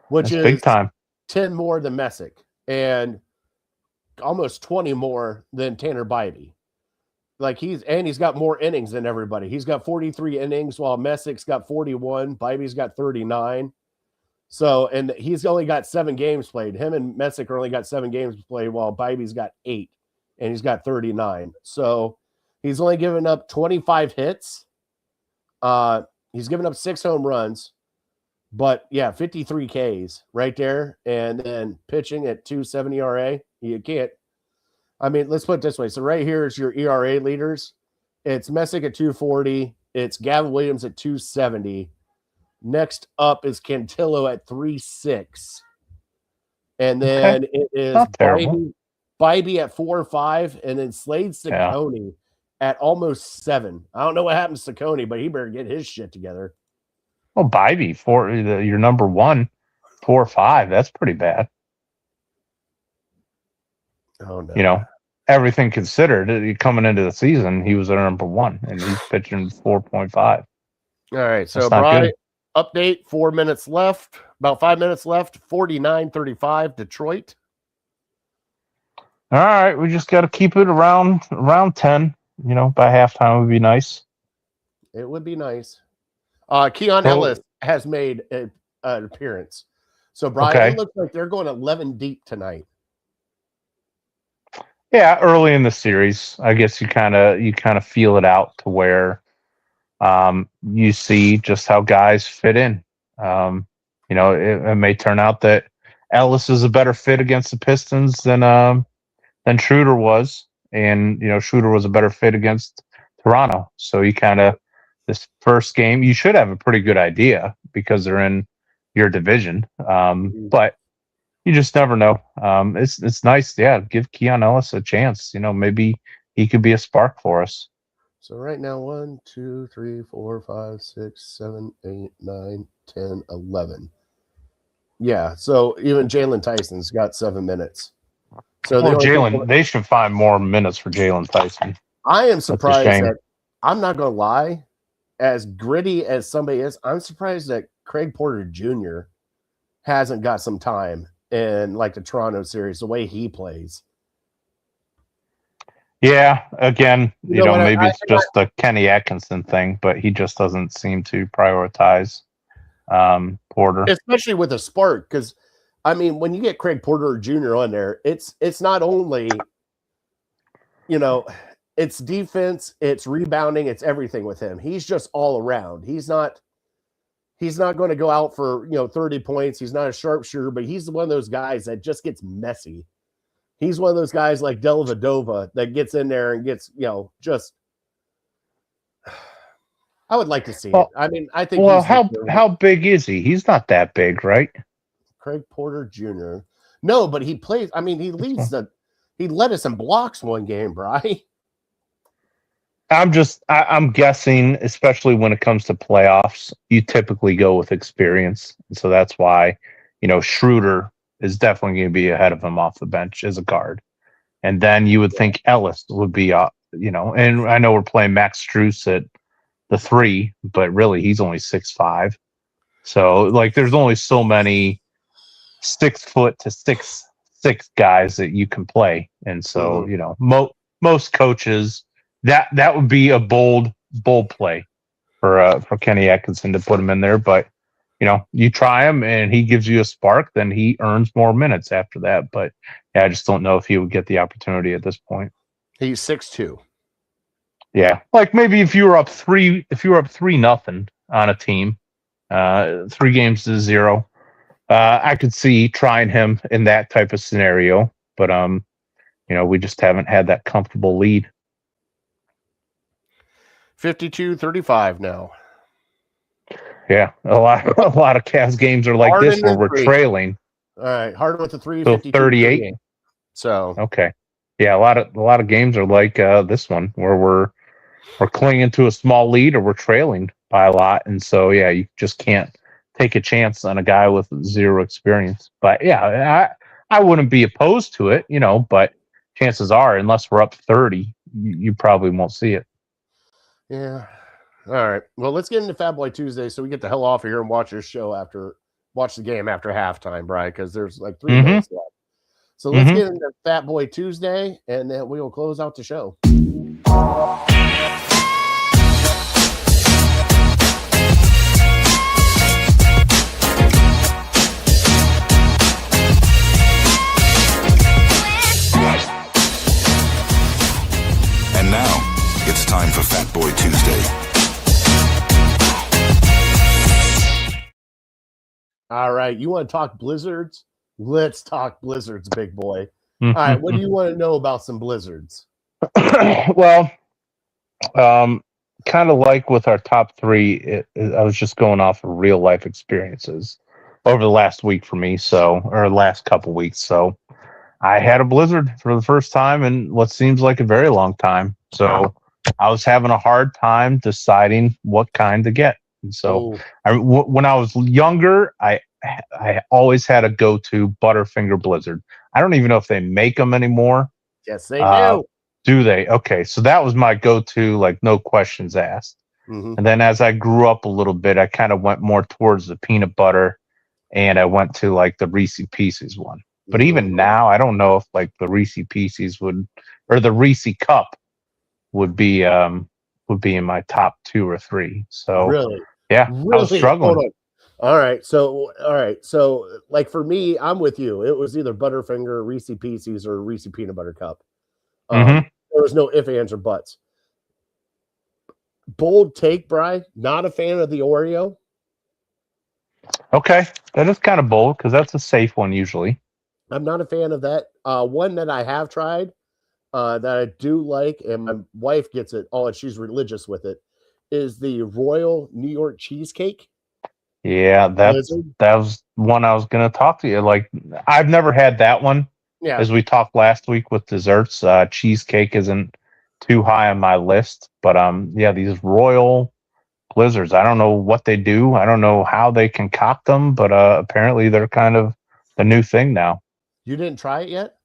which is big time. 10 more than Messick and almost 20 more than Tanner Bybee. He's got more innings than everybody. He's got 43 innings while Messick's got 41. Bybee's got 39. So, and he's only got 7 games played. Him and Messick only got 7 games played while Bybee's got 8 and he's got 39. So he's only given up 25 hits. He's given up 6 home runs, but 53 Ks right there. And then pitching at 270 ERA. You can't. I mean, let's put it this way. So right here is your ERA leaders. It's Messick at 240. It's Gavin Williams at 270. Next up is Cantillo at 3.6. And then it is Bybee at 4.5. And then Slade Ciccone at almost 7. I don't know what happens to Ciccone, but he better get his shit together. Well, Bybee, your number one, 4.5. That's pretty bad. Oh, no. Everything considered, coming into the season, he was our number one, and he's pitching 4.5. All right, so Brian, update, 4 minutes left, about 5 minutes left, 49-35, Detroit. All right, we just got to keep it around 10. By halftime would be nice. It would be nice. Keon Ellis has made an appearance. So, Brian, it looks like they're going 11 deep tonight. Yeah, early in the series, I guess you kind of feel it out to where you see just how guys fit in. It may turn out that Ellis is a better fit against the Pistons than Schroeder was, and Schroeder was a better fit against Toronto. So you this first game, you should have a pretty good idea because they're in your division, but you just never know. It's nice, give Keon Ellis a chance. Maybe he could be a spark for us. So right now, 1, 2, 3, 4, 5, 6, 7, 8, 9, 10, 11. Yeah, so even Jalen Tyson's got 7 minutes. So they should find more minutes for Jalen Tyson. I am surprised that, I'm not going to lie, as gritty as somebody is, I'm surprised that Craig Porter Jr. hasn't got some time in the Toronto series, the way he plays. Yeah, again, maybe it's just a Kenny Atkinson thing, but he just doesn't seem to prioritize Porter. Especially with a spark, because, I mean, when you get Craig Porter Jr. on there, it's not only, it's defense, it's rebounding, it's everything with him. He's just all around. He's not going to go out for 30 points. He's not a sharpshooter, but he's one of those guys that just gets messy. He's one of those guys like Dellavedova that gets in there and gets just. I would like to see it. I mean, I think. Well, how big is he? He's not that big, right? Craig Porter Jr. No, but he plays. I mean, he led us in blocks one game, Bri. I'm guessing, especially when it comes to playoffs, you typically go with experience. And so that's why, Schroeder is definitely going to be ahead of him off the bench as a guard. And then you would think Ellis would be, and I know we're playing Max Strus at the 3, but really he's only 6'5". So like there's only so many 6 foot to 6'6" guys that you can play. And so, most coaches that would be a bold play for Kenny Atkinson to put him in there. But you try him and he gives you a spark, then he earns more minutes after that. But yeah, I just don't know if he would get the opportunity at this point. He's 6'2". Yeah, like maybe if you were up 3-0 on a team, 3-0, I could see trying him in that type of scenario. But we just haven't had that comfortable lead. 52-35 now. Yeah, a lot of Cavs games are like Harden this where we're trailing. All right, Harden with the 3, So 38. So okay, yeah, a lot of games are like this one where we're clinging to a small lead or we're trailing by a lot, and so yeah, you just can't take a chance on a guy with zero experience. But yeah, I wouldn't be opposed to it, but chances are, unless we're up 30, you probably won't see it. Yeah. All right. Well, let's get into Fat Boy Tuesday so we get the hell off of here and watch the game after halftime, Brian, because there's like 3 minutes left. So let's get into Fat Boy Tuesday, and then we will close out the show. And now, it's time for Fat Boy Tuesday. All right. You want to talk blizzards? Let's talk blizzards, big boy. All right. What do you want to know about some blizzards? Well, kind of like with our top 3, I was just going off of real life experiences over the last week for me. Or last couple weeks. So I had a blizzard for the first time in what seems like a very long time. So I was having a hard time deciding what kind to get. And so when I was younger, I always had a go-to Butterfinger Blizzard. I don't even know if they make them anymore. Yes, they do. Do they? Okay, so that was my go-to, like no questions asked. And then as I grew up a little bit, I kind of went more towards the peanut butter, and I went to like the Reese Pieces one. But even now, I don't know if like the Reese Pieces or the Reese Cup would be in my top 2 or 3. So really, yeah, really? I was struggling. All right, so like for me, I'm with you. It was either Butterfinger, Reese Pieces, or Reese Peanut Butter Cup. There was no ifs, ands, or buts. Bold take, Bri. Not a fan of the Oreo. Okay, that is kind of bold because that's a safe one usually. I'm not a fan of that. One that I have tried that I do like, and my wife gets it. Oh, and she's religious with it. Is the Royal New York Cheesecake? Yeah, that was one I was going to talk to you. Like, I've never had that one. Yeah. As we talked last week with desserts, cheesecake isn't too high on my list. But yeah, these Royal Blizzards, I don't know what they do. I don't know how they concoct them, but apparently they're kind of the new thing now. You didn't try it yet?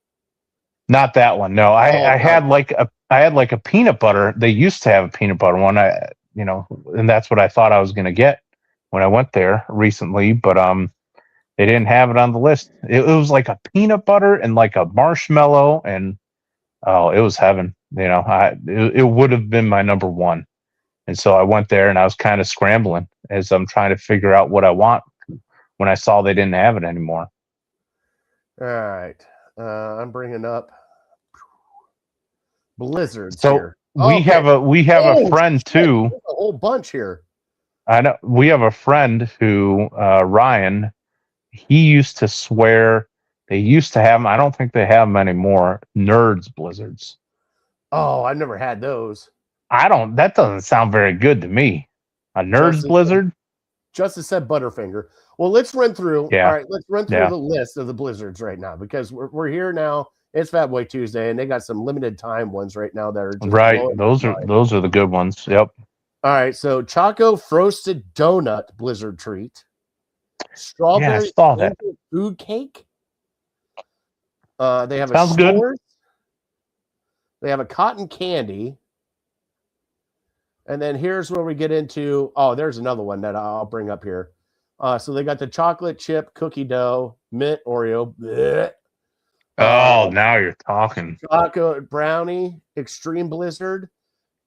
Not that one. No, I had like a peanut butter. They used to have a peanut butter one. And that's what I thought I was going to get when I went there recently, but they didn't have it on the list. It was like a peanut butter and like a marshmallow, and it was heaven. It would have been my number 1. And so I went there and I was kind of scrambling as I'm trying to figure out what I want when I saw they didn't have it anymore. All right. I'm bringing up blizzards so here. We have a friend too. There's a whole bunch here. I know we have a friend who Ryan. He used to swear they used to have them. I don't think they have them anymore. Nerds Blizzards. Oh, I've never had those. That doesn't sound very good to me. A Nerds Blizzard? Justice said Butterfinger. Well, let's run through. Yeah. All right, let's run through the list of the Blizzards right now because we're here now. It's Fat Boy Tuesday, and they got some limited time ones right now that are just right. Those are the good ones. Yep. All right, so Choco Frosted Donut Blizzard Treat. Strawberry I saw that. Food Cake. They have Sounds a good. s'mores. They have a cotton candy. And then here's where we get into, there's another one that I'll bring up here. So they got the chocolate chip cookie dough, mint Oreo. Bleh. Now you're talking. Chocolate brownie, extreme blizzard,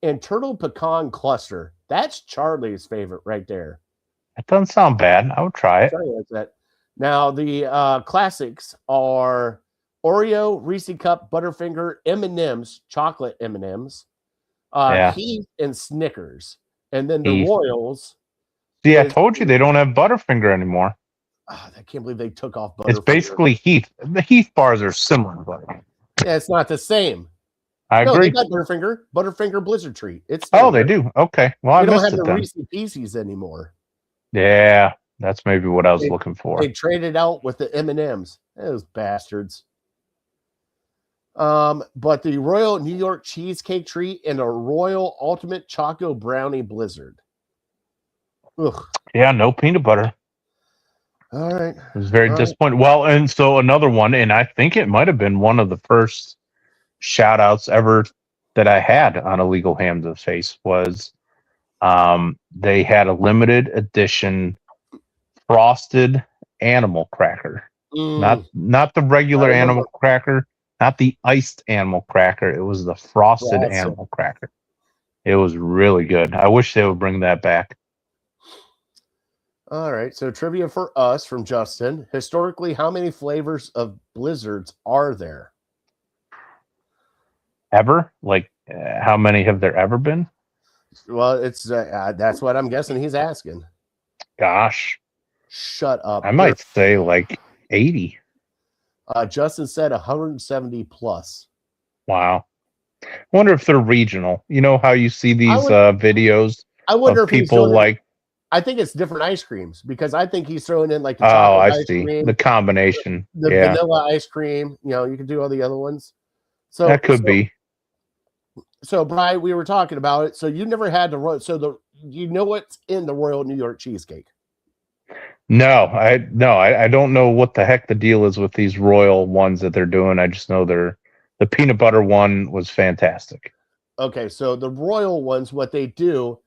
and turtle pecan cluster. That's Charlie's favorite right there. That doesn't sound bad. I would try it. Charlie likes that. Now the classics are Oreo, Reese Cup, Butterfinger, M&M's, chocolate M&M's, Heath, and Snickers. And then the Heath. Royals. See, I told you they don't have Butterfinger anymore. I can't believe they took off Butterfinger. It's basically Heath. The Heath bars are similar, but yeah, it's not the same. I agree. They got Butterfinger Blizzard Treat. It's they do. Okay, well, I don't missed have it the then. Reese Pieces anymore. Yeah, that's maybe what I was looking for. They traded out with the M&Ms. Those bastards. But the Royal New York Cheesecake Treat and a Royal Ultimate Choco Brownie Blizzard. Ugh. Yeah, no peanut butter. All right. It was very disappointing. Well, and so another one, and I think it might have been one of the first shout outs ever that I had on Illegal Ham to the Face was they had a limited edition frosted animal cracker. Not the regular animal cracker, not the iced animal cracker. It was the frosted animal cracker. It was really good. I wish they would bring that back. All right. So trivia for us from Justin. Historically, how many flavors of Blizzards are there? Ever? Like, how many have there ever been? Well, it's that's what I'm guessing he's asking. Gosh. Shut up. I might say like 80. Justin said 170 plus. Wow. I wonder if they're regional. You know how you see these videos I wonder of if people like... I think it's different ice creams because I think he's throwing in like the chocolate ice cream, the combination. The vanilla ice cream. You know, you can do all the other ones. So that could be. So, Brian, we were talking about it. So you never had the you know what's in the Royal New York Cheesecake? No, I don't know what the heck the deal is with these Royal ones that they're doing. I just know the peanut butter one was fantastic. Okay, so the Royal ones, what they do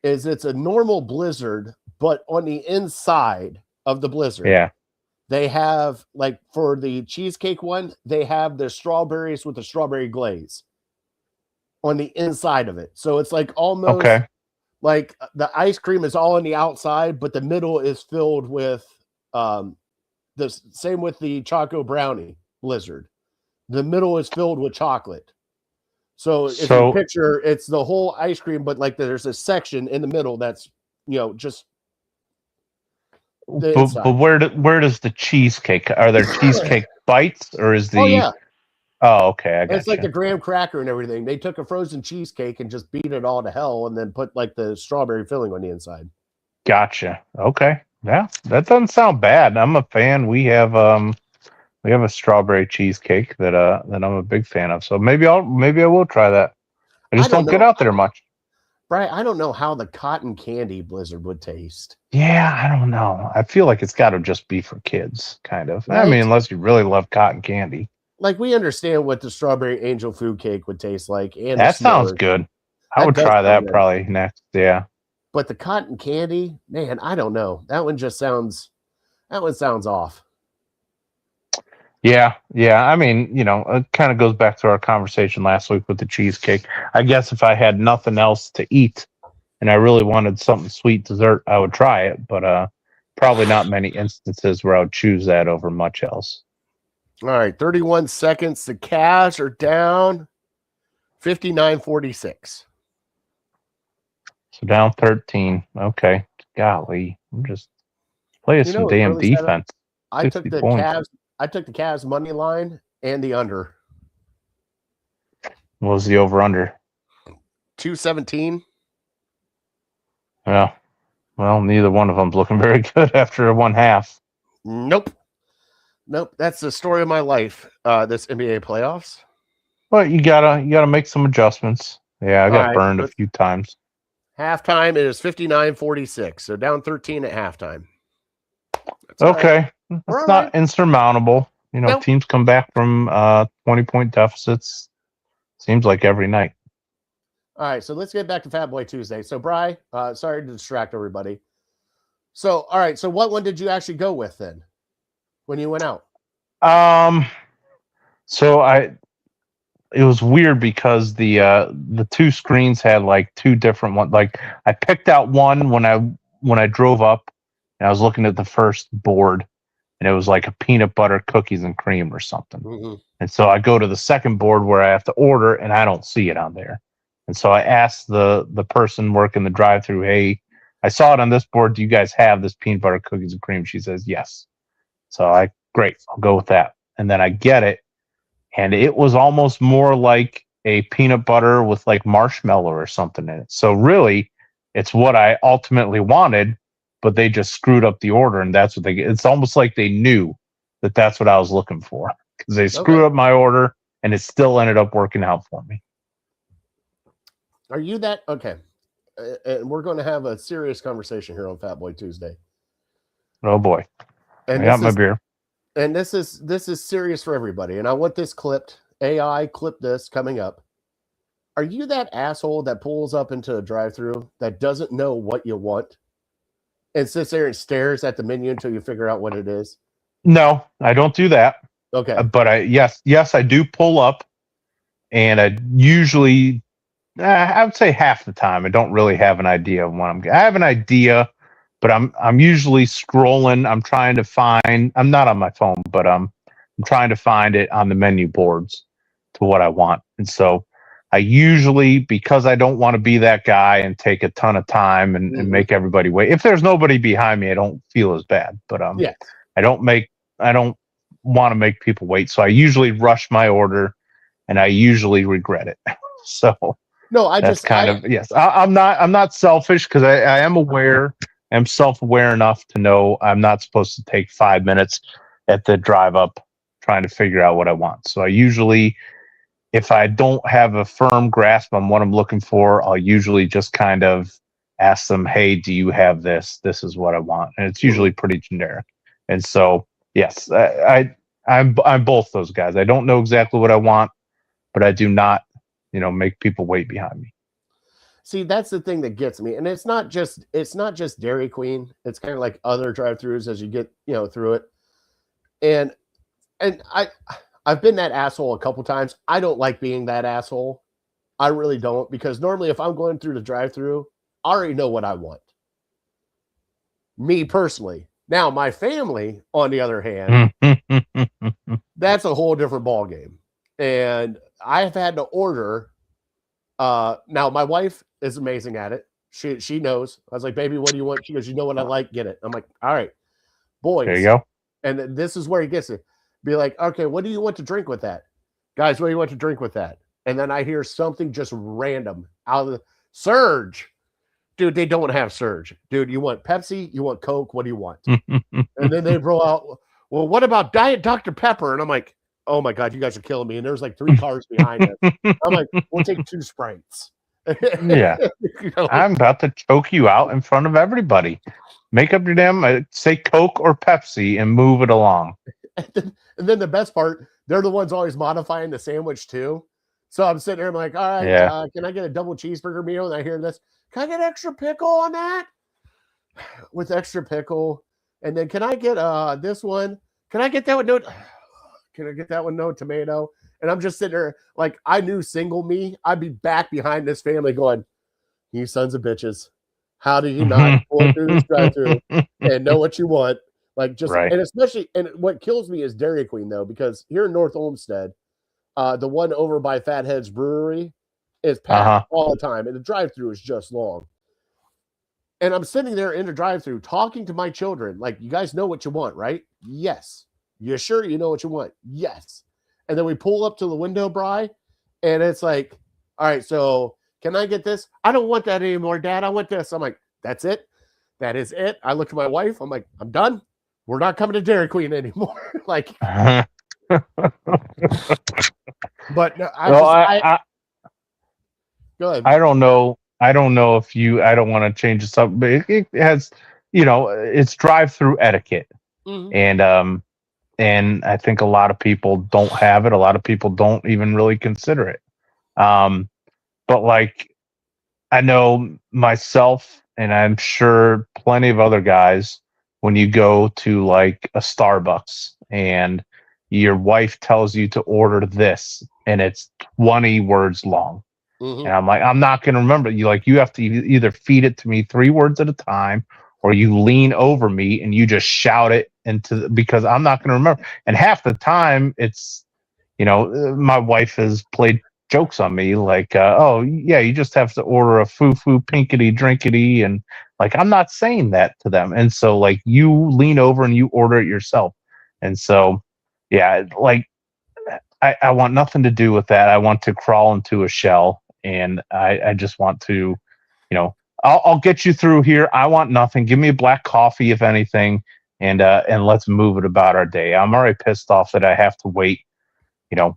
is it's a normal Blizzard, but on the inside of the Blizzard, they have, like for the cheesecake one, they have the strawberries with the strawberry glaze on the inside of it. So it's like almost like the ice cream is all on the outside, but the middle is filled with the same with the Choco Brownie Blizzard. The middle is filled with chocolate. So if you picture, it's the whole ice cream, but like there's a section in the middle that's, just the inside. But where does the cheesecake? Are there cheesecake bites or is the? Oh yeah. Oh, okay. I got It's like the graham cracker and everything. They took a frozen cheesecake and just beat it all to hell, and then put like the strawberry filling on the inside. Gotcha. Okay. Yeah, that doesn't sound bad. I'm a fan. We have a strawberry cheesecake that I'm a big fan of. So maybe I will try that. I just don't get out there much. Right. I don't know how the cotton candy Blizzard would taste. Yeah, I don't know. I feel like it's got to just be for kids, kind of. Right? I mean, unless you really love cotton candy. Like we understand what the strawberry angel food cake would taste like, and that sounds good. I would try that probably next. Yeah. But the cotton candy, man, I don't know. That one sounds off. Yeah. I mean, it kind of goes back to our conversation last week with the cheesecake. I guess if I had nothing else to eat and I really wanted something sweet dessert, I would try it. But probably not many instances where I would choose that over much else. All right, 31 seconds. The Cavs are down 59-46. So down 13. Okay. Golly. I'm just playing some damn defense. I took the Cavs money line and the under. What was the over under? 217. Yeah. Well, neither one of them's looking very good after one half. Nope. That's the story of my life. This NBA playoffs. Well, you gotta make some adjustments. Yeah, I got burned a few times. Halftime it is 59-46. So down 13 at halftime. Okay. It's not insurmountable. No. teams come back from 20-point deficits. Seems like every night. All right, so let's get back to Fat Boy Tuesday. So, Bri, sorry to distract everybody. So, all right, so what one did you actually go with then when you went out? So it was weird because the two screens had like two different ones. Like I picked out one when I drove up, and I was looking at the first board, and it was like a peanut butter cookies and cream or something. Mm-hmm. And so I go to the second board where I have to order, and I don't see it on there. And so I asked the person working the drive-through, "Hey, I saw it on this board. Do you guys have this peanut butter cookies and cream?" She says, "Yes." So great, I'll go with that. And then I get it, and it was almost more like a peanut butter with like marshmallow or something in it. So really, it's what I ultimately wanted, but they just screwed up the order, and that's what it's almost like they knew that that's what I was looking for, because they screwed up my order, and it still ended up working out for me. Are you that okay? And we're going to have a serious conversation here on Fat Boy Tuesday. Oh boy, and I got my beer. And this is serious for everybody. And I want this clipped. AI clip this coming up. Are you that asshole that pulls up into a drive-thru that doesn't know what you want and sits there and stares at the menu until you figure out what it is? No, I don't do that. Okay, but yes, I do pull up, and I usually, I would say half the time, I don't really have an idea of what I'm. I have an idea, but I'm usually scrolling. I'm trying to find. I'm not on my phone, but I'm trying to find it on the menu boards to what I want. And so I usually, because I don't want to be that guy and take a ton of time and make everybody wait. If there's nobody behind me, I don't feel as bad. But yeah. I don't want to make people wait. So I usually rush my order, and I usually regret it. So no, yes. I'm not selfish, because I am aware. I'm self-aware enough to know I'm not supposed to take 5 minutes at the drive up trying to figure out what I want. So I usually, if I don't have a firm grasp on what I'm looking for, I'll usually just kind of ask them, "Hey, do you have this? This is what I want." And it's usually pretty generic. And so, yes, I'm both those guys. I don't know exactly what I want, but I do not, make people wait behind me. See, that's the thing that gets me. And it's not just Dairy Queen. It's kind of like other drive-thrus as you get, through it. And I've been that asshole a couple times. I don't like being that asshole. I really don't, because normally if I'm going through the drive-thru, I already know what I want. Me personally. Now, my family, on the other hand, that's a whole different ballgame. And I've had to order. Now, my wife is amazing at it. She knows. I was like, "Baby, what do you want?" She goes, "You know what I like, get it." I'm like, "All right, boys." There you go. And this is where he gets it. Be like, "Okay, what do you want to drink with that? Guys, what do you want to drink with that?" And then I hear something just random out of the Surge. Dude, they don't have Surge. Dude, you want Pepsi? You want Coke? What do you want? And then they roll out, "Well, what about Diet Dr. Pepper?" And I'm like, "Oh my God, you guys are killing me." And there's like 3 cars behind us. I'm like, "We'll take 2 Sprites." Yeah. I'm about to choke you out in front of everybody. Make up your damn, say Coke or Pepsi and move it along. And then the best part, they're the ones always modifying the sandwich too. So I'm sitting there, I'm like, "All right, can I get a double cheeseburger meal?" And I hear this, "Can I get extra pickle on that?" With extra pickle. And then, "Can I get this one? Can I get that one? No, can I get that one? No tomato." And I'm just sitting there like, I knew single me, I'd be back behind this family going, "You sons of bitches. How do you not pull through this drive-thru and know what you want?" Like, just right. And especially, and what kills me is Dairy Queen, though, because here in North Olmsted, the one over by Fathead's Brewery is packed all the time, and the drive-thru is just long. And I'm sitting there in the drive-thru talking to my children, like, "You guys know what you want, right?" "Yes." "You sure you know what you want?" "Yes." And then we pull up to the window, Bri, and it's like, "All right, so can I get this?" "I don't want that anymore, Dad. I want this." I'm like, "That's it? That is it?" I look at my wife. I'm like, "I'm done. We're not coming to Dairy Queen anymore." Like, but no, go ahead. I don't know. I don't know if I don't want to change this up, but it has, it's drive-through etiquette. Mm-hmm. And And I think a lot of people don't have it. A lot of people don't even really consider it. But like, I know myself, and I'm sure plenty of other guys, when you go to like a Starbucks and your wife tells you to order this and it's 20 words long. Mhm. And I'm like, I'm not going to remember. You have to either feed it to me 3 words at a time, or you lean over me and you just shout it because I'm not going to remember. And half the time it's, my wife has played jokes on me like, oh yeah, you just have to order a foo-foo pinkety drinkety. And like, I'm not saying that to them. And so like, you lean over and you order it yourself. And so, yeah, like, I want nothing to do with that. I want to crawl into a shell, and I just want to, I'll get you through here. I want nothing. Give me a black coffee, if anything, and let's move it about our day. I'm already pissed off that I have to wait, 10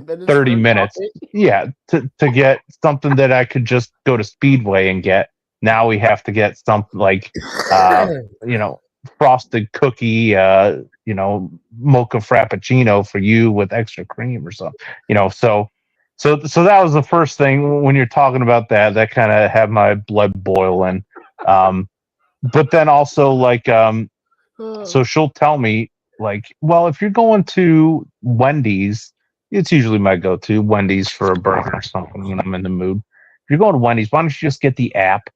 minutes 30 for minutes. coffee? Yeah, to get something that I could just go to Speedway and get. Now we have to get something like, frosted cookie, mocha frappuccino for you with extra cream or something. So that was the first thing when you're talking about that kind of had my blood boiling. But then also like, so she'll tell me like, well, if you're going to Wendy's, it's usually my go-to Wendy's for a burger or something when I'm in the mood. If you're going to Wendy's, why don't you just get the app,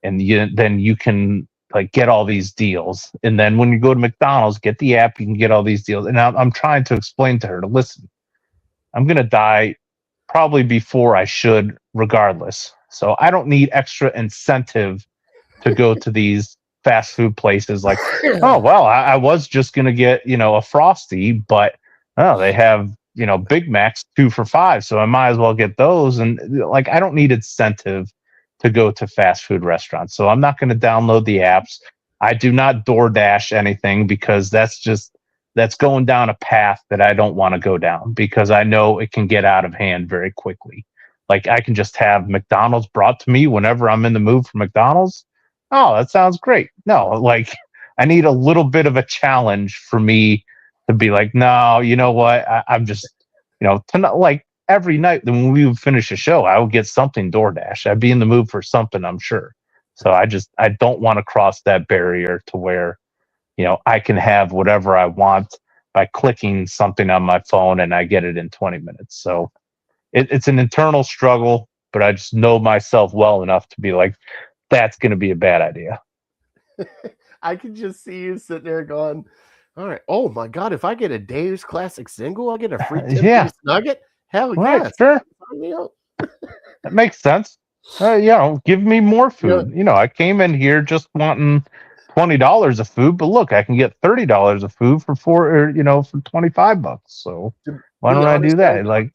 and then you can like get all these deals. And then when you go to McDonald's, get the app, you can get all these deals. And I'm trying to explain to her to listen. I'm gonna die probably before I should, regardless. So I don't need extra incentive to go to these fast food places like, oh well, I was just gonna get a Frosty, but oh, they have Big Macs 2 for $5, so I might as well get those. And like, I don't need incentive to go to fast food restaurants, so I'm not going to download the apps. I do not DoorDash anything because that's going down a path that I don't want to go down, because I know it can get out of hand very quickly. Like, I can just have McDonald's brought to me whenever I'm in the mood for McDonald's. Oh, that sounds great. No, like, I need a little bit of a challenge for me to be like, no, you know what? I'm just, tonight, like every night when we would finish a show, I would get something DoorDash. I'd be in the mood for something, I'm sure. So I don't want to cross that barrier to where, I can have whatever I want by clicking something on my phone and I get it in 20 minutes. So it's an internal struggle, but I just know myself well enough to be like, that's going to be a bad idea. I can just see you sitting there going, all right, oh my God, if I get a Dave's Classic single, I'll get a free 10-piece nugget? Hell right, yes. Sure. That makes sense. Give me more food. I came in here just wanting $20 of food, but look, I can get $30 of food for for $25. So why don't I do that? Like,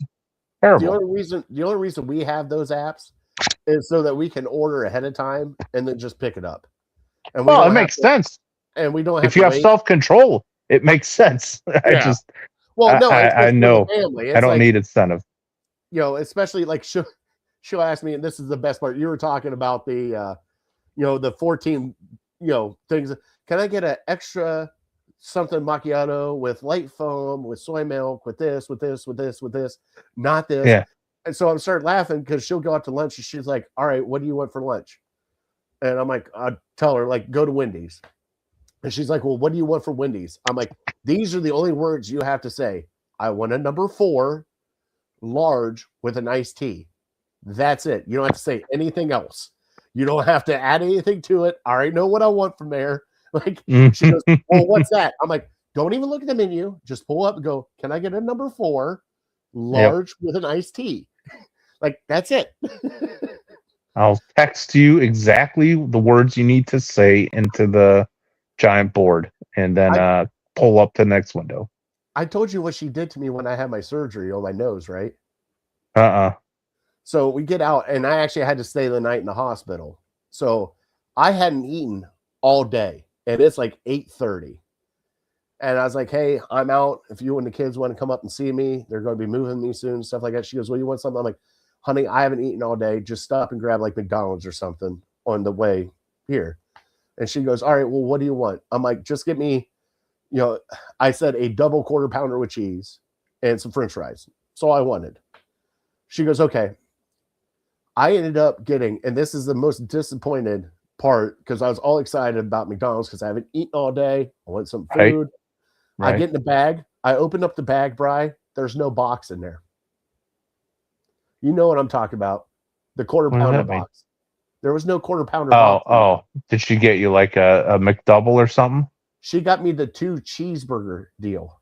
terrible. The only reason we have those apps is so that we can order ahead of time and then just pick it up. And it makes sense. And we don't have if you have self-control, it makes sense. Yeah. I know I don't like, need incentive. Especially like she'll ask me, and this is the best part. You were talking about the the 14 things. Can I get an extra something macchiato with light foam, with soy milk, with this, not this? Yeah. And so I'm starting laughing because she'll go out to lunch and she's like, all right, what do you want for lunch? And I'm like, I tell her, like, go to Wendy's. And she's like, well, what do you want for Wendy's? I'm like, these are the only words you have to say. I want a number 4 large with an iced tea. That's it. You don't have to say anything else. You don't have to add anything to it. I already know what I want from there. Like, she goes, well, what's that? I'm like, don't even look at the menu. Just pull up and go, can I get a number 4 large with an iced tea? Like, that's it. I'll text you exactly the words you need to say into the giant board, and then pull up the next window. I told you what she did to me when I had my surgery on my nose, right? So we get out, and I actually had to stay the night in the hospital. So I hadn't eaten all day, and it's like 8:30. And I was like, hey, I'm out. If you and the kids want to come up and see me, they're going to be moving me soon, stuff like that. She goes, well, you want something? I'm like, honey, I haven't eaten all day. Just stop and grab like McDonald's or something on the way here. And she goes, all right, well, what do you want? I'm like, just get me, I said a double quarter pounder with cheese and some French fries. That's all I wanted. She goes, okay. I ended up getting, and this is the most disappointed part because I was all excited about McDonald's because I haven't eaten all day. I want some food. Right. I get in the bag. I open up the bag, Bri. There's no box in there. You know what I'm talking about. The quarter pounder box. There was no quarter pounder box. Oh. Did she get you like a McDouble or something? She got me the 2 cheeseburger deal.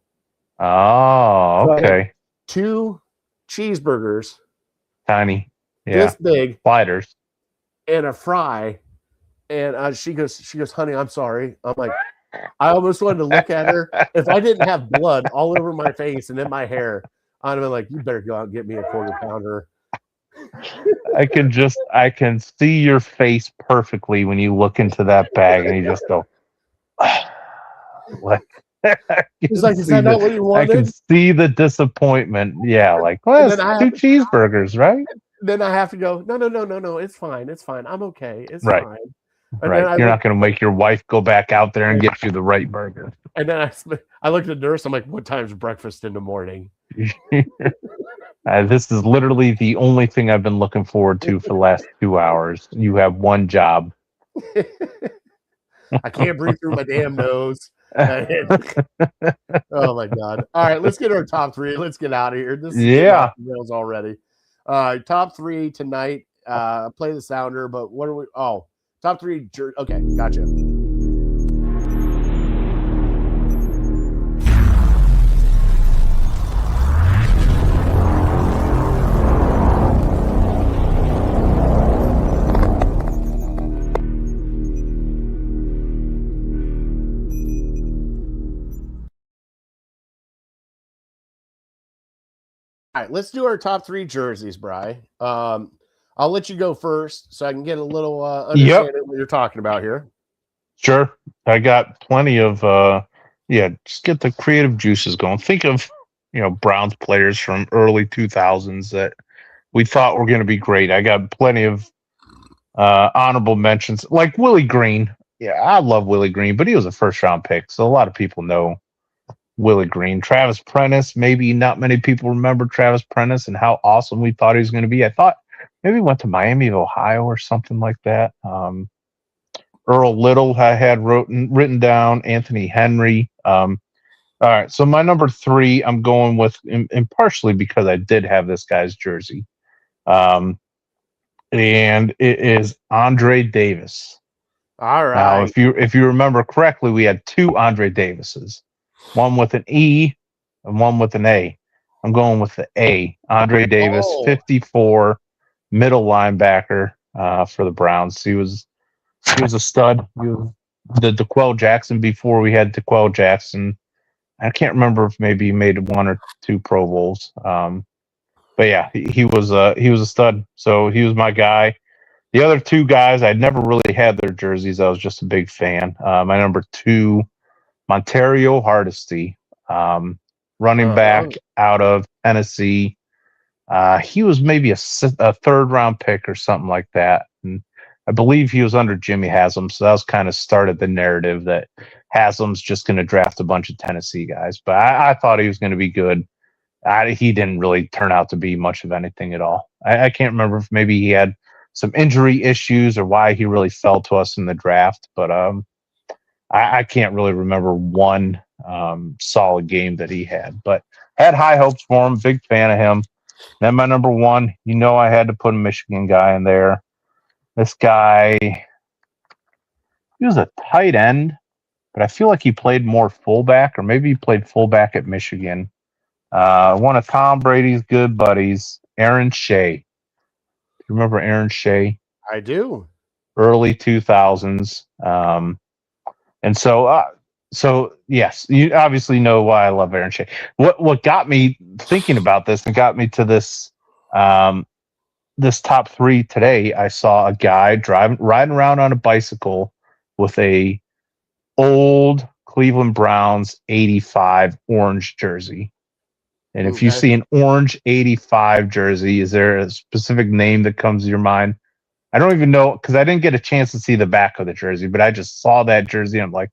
Oh, okay. So 2 cheeseburgers. Tiny. Yeah. This big. Sliders. And a fry. And she goes, honey, I'm sorry. I'm like, I almost wanted to look at her. If I didn't have blood all over my face and in my hair, I'd have been like, you better go out and get me a quarter pounder. I can see your face perfectly when you look into that bag and you just go, what? He's like, is that not what you wanted? I can see the disappointment. Yeah, like, well, it's 2 cheeseburgers, right? Then I have to go, no, it's fine. I'm okay. It's right. fine. And right. You're not going to make your wife go back out there and get you the right burger. And then I looked at the nurse. I'm like, what time's breakfast in the morning? This is literally the only thing I've been looking forward to for the last 2 hours. You have one job. I can't breathe through my damn nose. Oh my God. All right, let's get our top 3. Let's get out of here. This is rails already. Top 3 tonight. Play the sounder, but what are we? Oh, top 3. Okay, gotcha. All right, let's do our top 3 jerseys, Bri. I'll let you go first so I can get a little understanding of what you're talking about here. Sure. I got plenty of just get the creative juices going. Think of, Browns players from early 2000s that we thought were going to be great. I got plenty of honorable mentions, like Willie Green. Yeah, I love Willie Green, but he was a first-round pick, so a lot of people know Willie Green. Travis Prentice, maybe not many people remember Travis Prentice and how awesome we thought he was going to be. I thought maybe he went to Miami of Ohio or something like that. Earl Little I had written down. Anthony Henry. All right, so my number 3 I'm going with, and partially because I did have this guy's jersey. And it is Andre Davis. All right. Now, if you remember correctly, we had 2 Andre Davises. One with an E and one with an A. I'm going with the A. Andre Davis, 54, middle linebacker for the Browns. He was a stud. He was the DeQuell Jackson before we had DeQuell Jackson. I can't remember if maybe he made 1 or 2 Pro Bowls. But yeah, he was a stud. So he was my guy. The other 2 guys, I'd never really had their jerseys. I was just a big fan. My number 2. Montario Hardesty, running back out of Tennessee. He was maybe a 3rd-round pick or something like that. And I believe he was under Jimmy Haslam, so that was kind of started the narrative that Haslam's just going to draft a bunch of Tennessee guys. But I thought he was going to be good. He didn't really turn out to be much of anything at all. I can't remember if maybe he had some injury issues or why he really fell to us in the draft, but I can't really remember one solid game that he had, but had high hopes for him. Big fan of him. Then my number 1, I had to put a Michigan guy in there. This guy, he was a tight end, but I feel like he played more fullback, or maybe he played fullback at Michigan. One of Tom Brady's good buddies, Aaron Shea. Do you remember Aaron Shea? I do. Early 2000s. And so yes, you obviously know why I love Aaron Shea. What got me thinking about this and got me to this this top 3 today, I saw a guy riding around on a bicycle with a old Cleveland Browns 85 orange jersey. And if you see an orange 85 jersey, is there a specific name that comes to your mind? I don't even know, because I didn't get a chance to see the back of the jersey, but I just saw that jersey. And I'm like,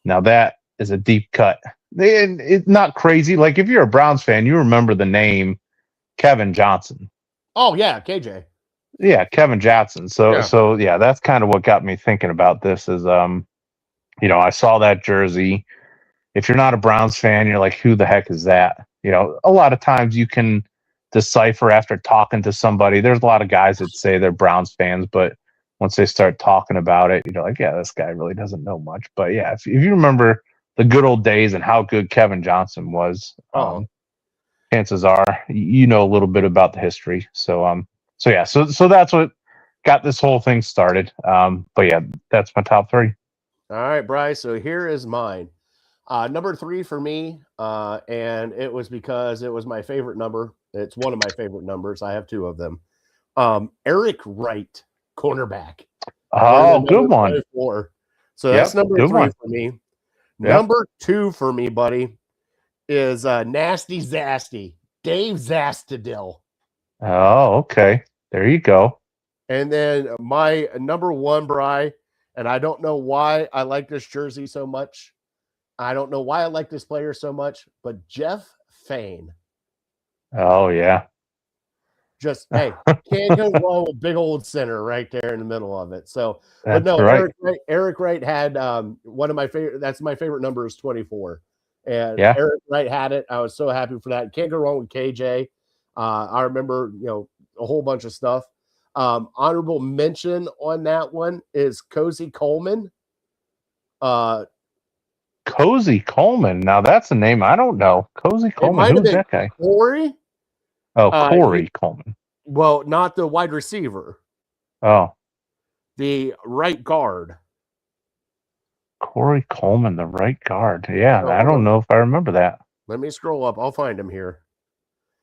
now that is a deep cut. And it's not crazy. Like if you're a Browns fan, you remember the name Kevin Johnson. Oh yeah, KJ. Yeah, Kevin Johnson. Yeah. So yeah, that's kind of what got me thinking about this is I saw that jersey. If you're not a Browns fan, you're like, who the heck is that? A lot of times you can decipher after talking to somebody. There's a lot of guys that say they're Browns fans, but once they start talking about it, you're like, yeah, this guy really doesn't know much. But yeah, if you remember the good old days and how good Kevin Johnson was, chances are you know a little bit about the history. So that's what got this whole thing started. But yeah, that's my top 3. All right, Bryce. So here is mine. Number 3 for me, and it was because it was my favorite number. It's one of my favorite numbers. I have 2 of them. Eric Wright, cornerback. Oh, good one. 24. So that's number 3 for me. Yep. Number 2 for me, buddy, is Nasty Zasty, Dave Zastadil. Oh, okay. There you go. And then my number 1, Bri, and I don't know why I like this jersey so much. I don't know why I like this player so much, but Jeff Fain. Oh, yeah. Just, hey, can't go wrong with big old center right there in the middle of it. So, that's but no, right. Eric Wright had one of my favorite. That's my favorite number is 24. And yeah. Eric Wright had it. I was so happy for that. Can't go wrong with KJ. I remember, a whole bunch of stuff. Honorable mention on that one is Cozy Coleman. Cozy Coleman. Now that's a name I don't know. Cozy Coleman. Who's that guy? Corey. Oh, Corey Coleman. Well, not the wide receiver. Oh, the right guard. Corey Coleman, the right guard. Yeah, I don't know if I remember that. Let me scroll up. I'll find him here.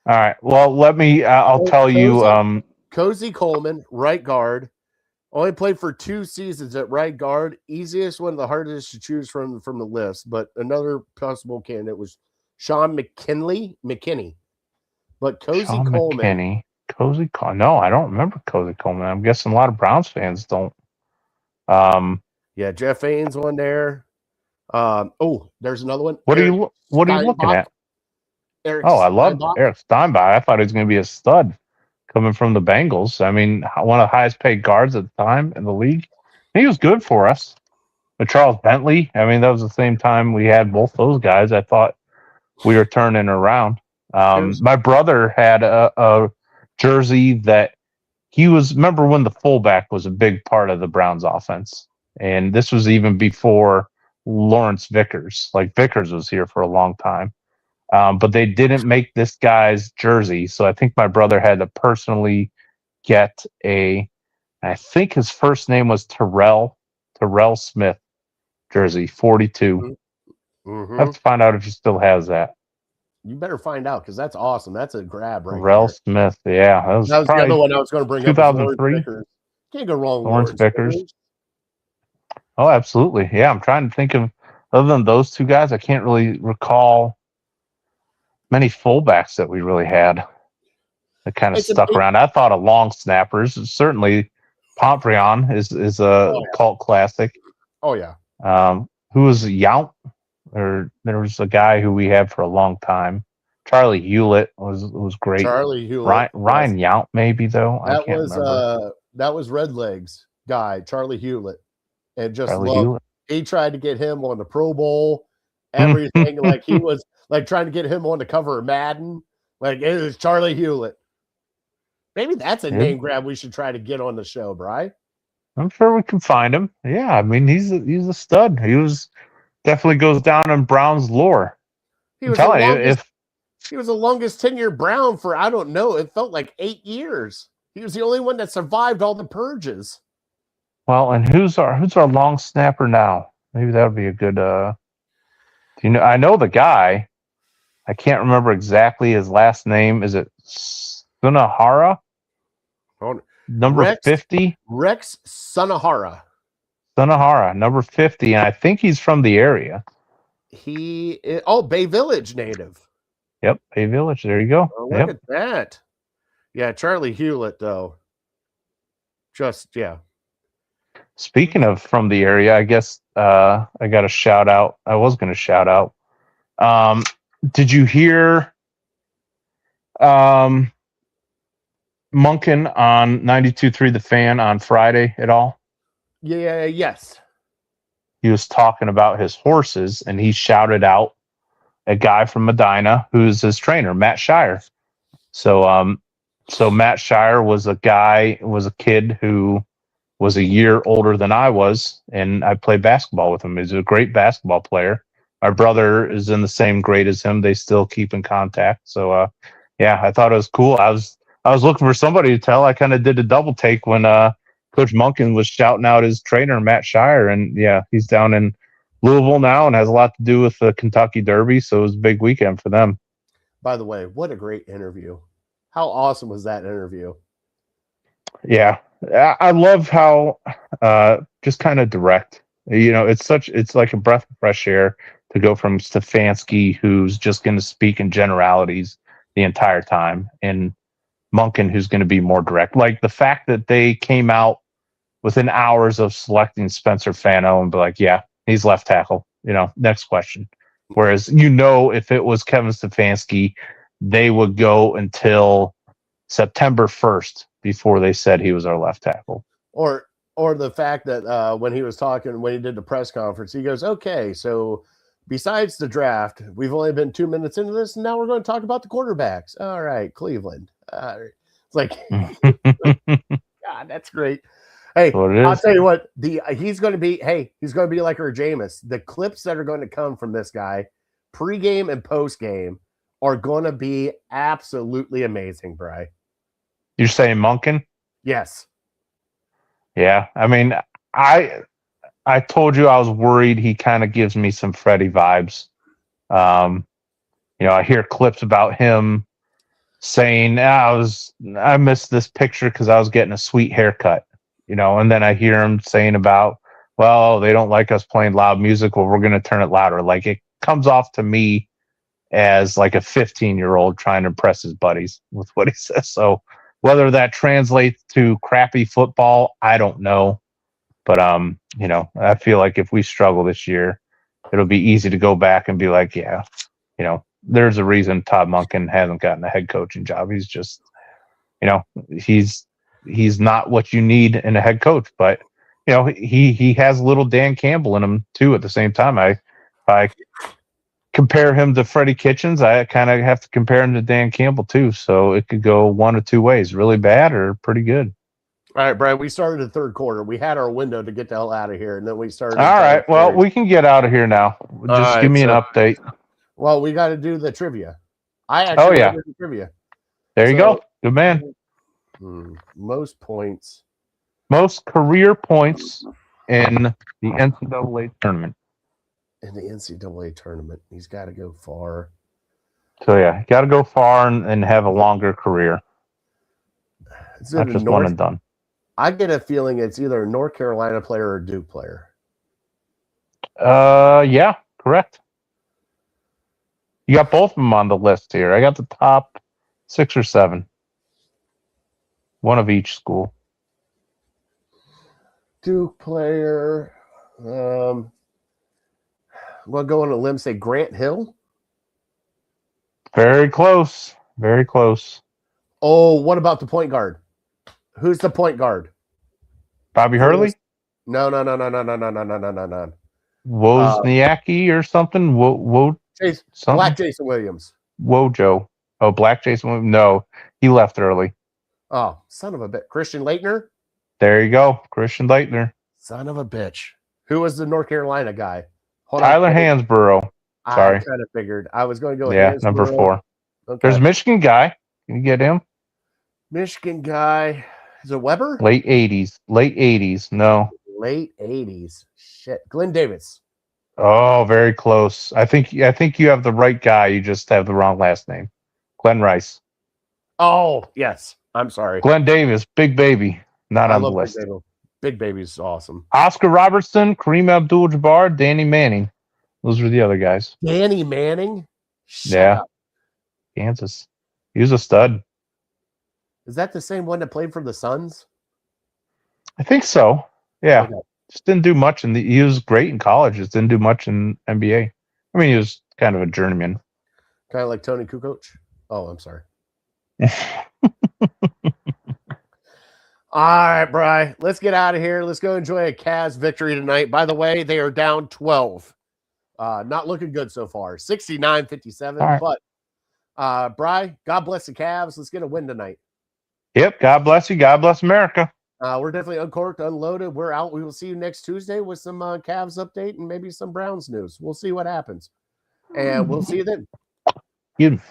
All right. Well, let me. I'll tell you. Cozy Coleman, right guard. Only played for 2 seasons at right guard. Easiest one, the hardest to choose from the list. But another possible candidate was Sean McKinney. But Cozy Coleman. No, I don't remember Cozy Coleman. I'm guessing a lot of Browns fans don't. Yeah, Jeff Fain's one there. There's another one. What are you looking at? I love Eric Steinbach. I thought he was going to be a stud coming from the Bengals. I mean, one of the highest paid guards at the time in the league. He was good for us. But Charles Bentley, I mean, that was the same time we had both those guys. I thought we were turning around. My brother had a jersey that remember when the fullback was a big part of the Browns offense. And this was even before Lawrence Vickers. Like Vickers was here for a long time. But they didn't make this guy's jersey. So I think my brother had to personally get I think his first name was Terrell Smith jersey, 42. Mm-hmm. I have to find out if he still has that. You better find out because that's awesome. That's a grab right Terrell Smith. Yeah. That was the other one I was going to bring 2003. up. Can't go wrong with Lawrence Vickers. Oh, absolutely. Yeah, I'm trying to think of, other than those 2 guys, I can't really recall many fullbacks that we really had that kind of stuck around. I thought of long snappers. Certainly, Pomfrion is a cult classic. Oh, yeah. Who was Yount? Or there was a guy who we had for a long time. Charlie Hewlett was great. Charlie Hewlett. Ryan Yount, maybe, though. I can't remember. That was Red Legs guy, Charlie Hewlett. And just Hewlett. He tried to get him on the Pro Bowl, everything. Like he was like trying to get him on the cover of Madden. Like it was Charlie Hewlett. Maybe that's a name grab we should try to get on the show, Bri. I'm sure we can find him. Yeah, I mean he's a stud. He was definitely goes down in Browns lore. He was the longest tenure Brown for I don't know. It felt like 8 years. He was the only one that survived all the purges. Well, and who's our long snapper now? Maybe that would be a good. I know the guy. I can't remember exactly his last name. Is it Sunahara? Number 50. Rex Sunahara. Sunahara, number 50, and I think he's from the area. Bay Village native. Yep, Bay Village. There you go. Oh, look at that. Yeah, Charlie Hewlett though. Just yeah. Speaking of from the area, I guess I got a shout out. I was going to shout out. Did you hear Munkin on 92.3 The Fan on Friday at all? Yeah, yes. He was talking about his horses, and he shouted out a guy from Medina who's his trainer, Matt Shire. So Matt Shire was a kid who was a year older than I was, and I played basketball with him. He's a great basketball player. My brother is in the same grade as him. They still keep in contact. So yeah, I thought it was cool. I was looking for somebody to tell. I kind of did a double take when Coach Munkin was shouting out his trainer, Matt Shire, and yeah, he's down in Louisville now and has a lot to do with the Kentucky Derby. So it was a big weekend for them. By the way, what a great interview. How awesome was that interview? Yeah, I love how just kind of direct. It's like a breath of fresh air to go from Stefanski, who's just going to speak in generalities the entire time, and Munkin, who's going to be more direct. Like the fact that they came out within hours of selecting Spencer Fano and be like, yeah, he's left tackle. Next question. Whereas, if it was Kevin Stefanski, they would go until September 1st before they said he was our left tackle. Or the fact that when he did the press conference, he goes, okay, so besides the draft, we've only been 2 minutes into this, and now we're going to talk about the quarterbacks. All right, Cleveland. It's like, God, that's great. Hey, I'll tell you what, he's going to be like our Jameis. The clips that are going to come from this guy, pregame and postgame, are going to be absolutely amazing, Bri. You're saying Munkin? Yes. Yeah, I mean, I told you I was worried. He kind of gives me some Freddie vibes. I hear clips about him saying, I missed this picture because I was getting a sweet haircut, and then I hear him saying about, well, they don't like us playing loud music. Well, we're going to turn it louder. Like it comes off to me as like a 15-year-old trying to impress his buddies with what he says. So whether that translates to crappy football, I don't know. But I feel like if we struggle this year, it'll be easy to go back and be like, yeah, there's a reason Todd Munkin hasn't gotten a head coaching job. He's just, he's not what you need in a head coach. But he has a little Dan Campbell in him too. At the same time, I compare him to Freddie Kitchens, I kind of have to compare him to Dan Campbell too. So it could go one of two ways: really bad or pretty good. All right, Brad, we started the third quarter. We had our window to get the hell out of here, and then we started. All right, well, we can get out of here now. Just give me an update. Well, we got to do the trivia. I actually did the trivia. There you go. Good man. Most points. Most career points in the NCAA tournament. In the NCAA tournament, he's got to go far. So yeah, got to go far and have a longer career. Not just one and done. I get a feeling it's either a North Carolina player or a Duke player. Yeah, correct. You got both of them on the list here. I got the top 6 or 7. One of each school. Duke player. I'm going to go on a limb, say Grant Hill. Very close. Very close. Oh, what about the point guard? Who's the point guard? Bobby Hurley? No. Wozniacki or something? Black Jason Williams. Wojo. Oh, Black Jason Williams? No, he left early. Oh, son of a bitch. Christian Laettner? There you go. Christian Laettner. Son of a bitch. Who was the North Carolina guy? Tyler Hansborough. Sorry. I kind of figured. I was going to go with Hansborough. Number 4. Okay. There's a Michigan guy. Can you get him? Michigan guy. Is it Weber? Late 80s. No. Late 80s. Shit. Glenn Davis. Oh, very close. I think you have the right guy. You just have the wrong last name. Glenn Rice. Oh, yes. I'm sorry. Glenn Davis, Big Baby. Not on the list. Big Baby's awesome. Oscar Robertson, Kareem Abdul-Jabbar, Danny Manning. Those were the other guys. Danny Manning? Shut up. Kansas. He was a stud. Is that the same one that played for the Suns? I think so. Yeah. Just didn't do much he was great in college. Just didn't do much in NBA. I mean, he was kind of a journeyman. Kind of like Tony Kukoc. Oh, I'm sorry. All right, Bri, let's get out of here. Let's go enjoy a Cavs victory tonight. By the way, they are down 12. Not looking good so far. 69-57. Right. But Bri, God bless the Cavs. Let's get a win tonight. Yep. God bless you. God bless America. We're definitely uncorked, unloaded. We're out. We will see you next Tuesday with some Cavs update and maybe some Browns news. We'll see what happens. And we'll see you then. Beautiful.